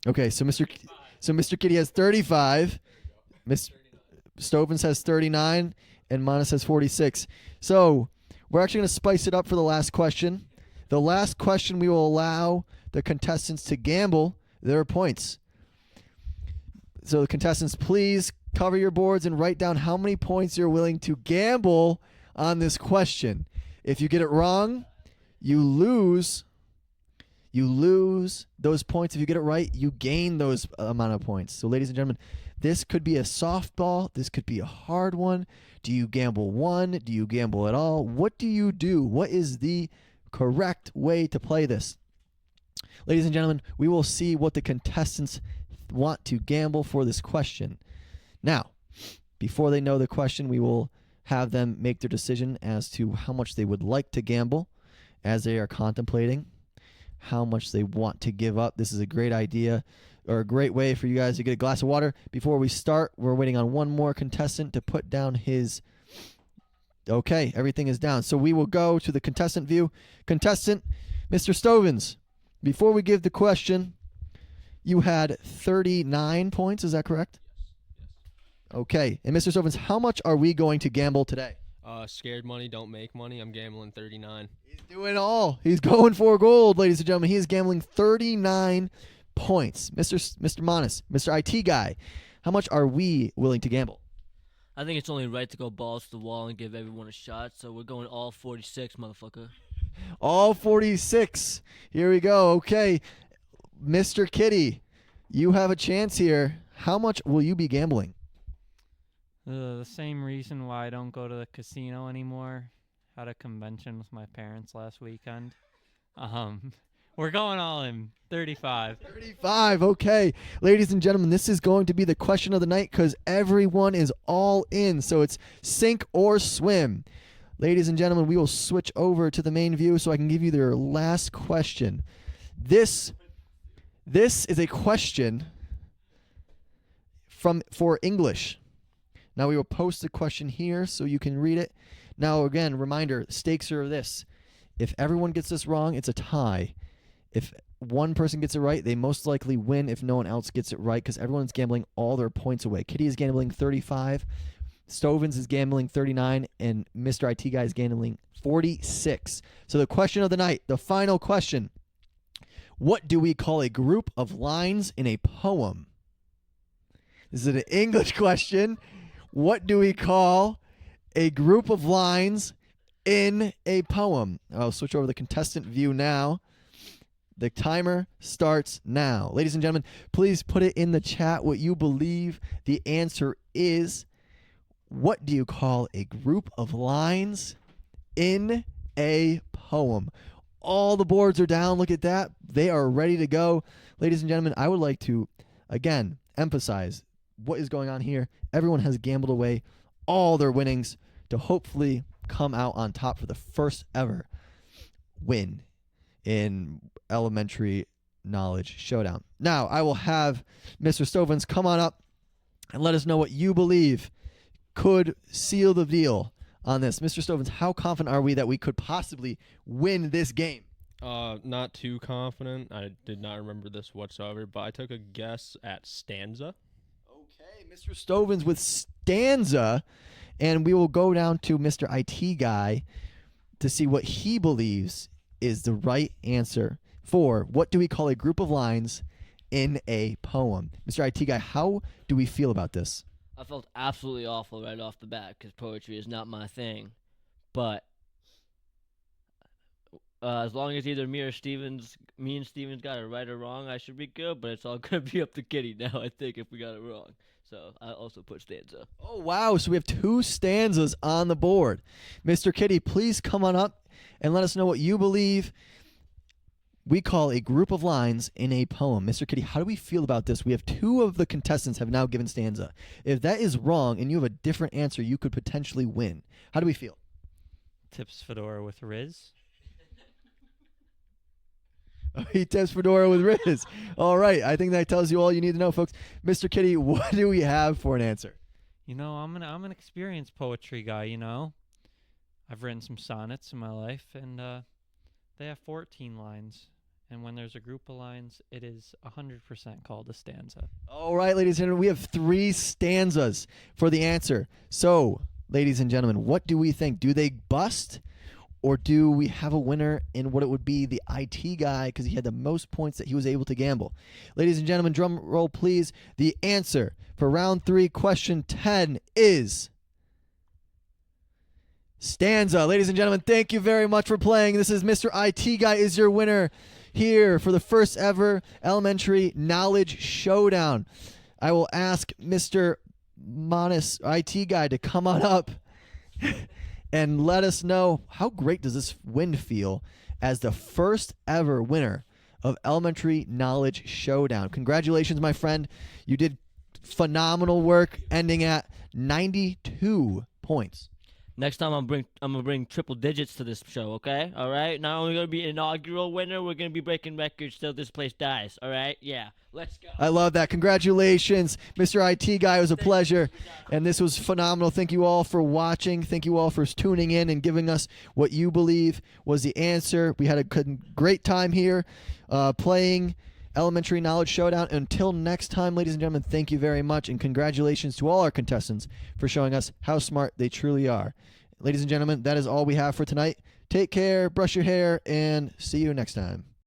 Okay, so Mr. Kitty has 35. Mr. Stovins has 39, and Monis has 46. So we're actually going to spice it up for the last question. The last question, we will allow the contestants to gamble their points. So the contestants, please cover your boards and write down how many points you're willing to gamble on this question. If you get it wrong, you lose. You lose those points. If you get it right, you gain those amount of points. So ladies and gentlemen, this could be a softball. This could be a hard one. Do you gamble one? Do you gamble at all? What do you do? What is the correct way to play this? Ladies and gentlemen, we will see what the contestants want to gamble for this question. Now, before they know the question, we will have them make their decision as to how much they would like to gamble as they are contemplating how much they want to give up. This is a great idea, or a great way for you guys to get a glass of water. Before we start, we're waiting on one more contestant to put down his... Okay, everything is down. So we will go to the contestant view. Contestant, Mr. Stovins, before we give the question, you had 39 points, is that correct? Yes. Okay, and Mr. Stovins, how much are we going to gamble today? Scared money don't make money. I'm gambling 39. He's doing all. He's going for gold, ladies and gentlemen. He is gambling 39 points. Mr. Monis, Mr. IT guy, how much are we willing to gamble? I think it's only right to go balls to the wall and give everyone a shot, so we're going all 46, motherfucker. All 46. Here we go. Okay, Mr. Kitty, you have a chance here. How much will you be gambling? The same reason why I don't go to the casino anymore. Had a convention with my parents last weekend. We're going all in. 35. 35. Okay. Ladies and gentlemen, this is going to be the question of the night because everyone is all in. So it's sink or swim. Ladies and gentlemen, we will switch over to the main view so I can give you their last question. This is a question for English. Now we will post the question here so you can read it. Now again, reminder, stakes are this. If everyone gets this wrong, it's a tie. If one person gets it right, they most likely win if no one else gets it right because everyone's gambling all their points away. Kitty is gambling 35. Stovins is gambling 39, and Mr. IT Guy is gambling 46. So the question of the night, the final question. What do we call a group of lines in a poem? This is an English question. What do we call a group of lines in a poem? I'll switch over to the contestant view now. The timer starts now. Ladies and gentlemen, please put it in the chat what you believe the answer is. What do you call a group of lines in a poem? All the boards are down. Look at that. They are ready to go. Ladies and gentlemen, I would like to, again, emphasize what is going on here. Everyone has gambled away all their winnings to hopefully come out on top for the first ever win in Elementary Knowledge Showdown. Now, I will have Mr. Stovins come on up and let us know what you believe could seal the deal on this. Mr. Stovins, how confident are we that we could possibly win this game? Not too confident. I did not remember this whatsoever, but I took a guess at stanza. Okay, Mr. Stovins with stanza, and we will go down to Mr. IT Guy to see what he believes is the right answer for what do we call a group of lines in a poem. Mr. IT Guy, how do we feel about this? I felt absolutely awful right off the bat because poetry is not my thing. But as long as either me and Stevens got it right or wrong, I should be good. But it's all going to be up to Kitty now, I think, if we got it wrong. So I also put stanza. Oh, wow. So we have 2 stanzas on the board. Mr. Kitty, please come on up and let us know what you believe we call a group of lines in a poem. Mr. Kitty, how do we feel about this? We have 2 of the contestants have now given stanza. If that is wrong and you have a different answer, you could potentially win. How do we feel? Tips Fedora with Riz. He tips Fedora with Riz. All right. I think that tells you all you need to know, folks. Mr. Kitty, what do we have for an answer? You know, I'm an experienced poetry guy, you know. I've written some sonnets in my life, and they have 14 lines. And when there's a group of lines, it is 100% called a stanza. All right, ladies and gentlemen, we have 3 stanzas for the answer. So, ladies and gentlemen, what do we think? Do they bust? Or do we have a winner in what it would be the IT guy because he had the most points that he was able to gamble? Ladies and gentlemen, drum roll, please. The answer for round 3, question 10 is stanza. Ladies and gentlemen, thank you very much for playing. This is Mr. IT Guy is your winner here for the first ever Elementary Knowledge Showdown. I will ask Mr. Monis IT Guy to come on up and let us know how great does this win feel as the first ever winner of Elementary Knowledge Showdown. Congratulations, my friend. You did phenomenal work, ending at 92 points. Next time I'm gonna bring triple digits to this show, okay? All right. Not only gonna be inaugural winner, we're gonna be breaking records till this place dies. All right. Yeah. Let's go. I love that. Congratulations, Mr. IT Guy. It was a pleasure, and this was phenomenal. Thank you all for watching. Thank you all for tuning in and giving us what you believe was the answer. We had a great time here playing Elementary Knowledge Showdown. Until next time, ladies and gentlemen, thank you very much, and congratulations to all our contestants for showing us how smart they truly are. Ladies and gentlemen, that is all we have for tonight. Take care, brush your hair, and see you next time.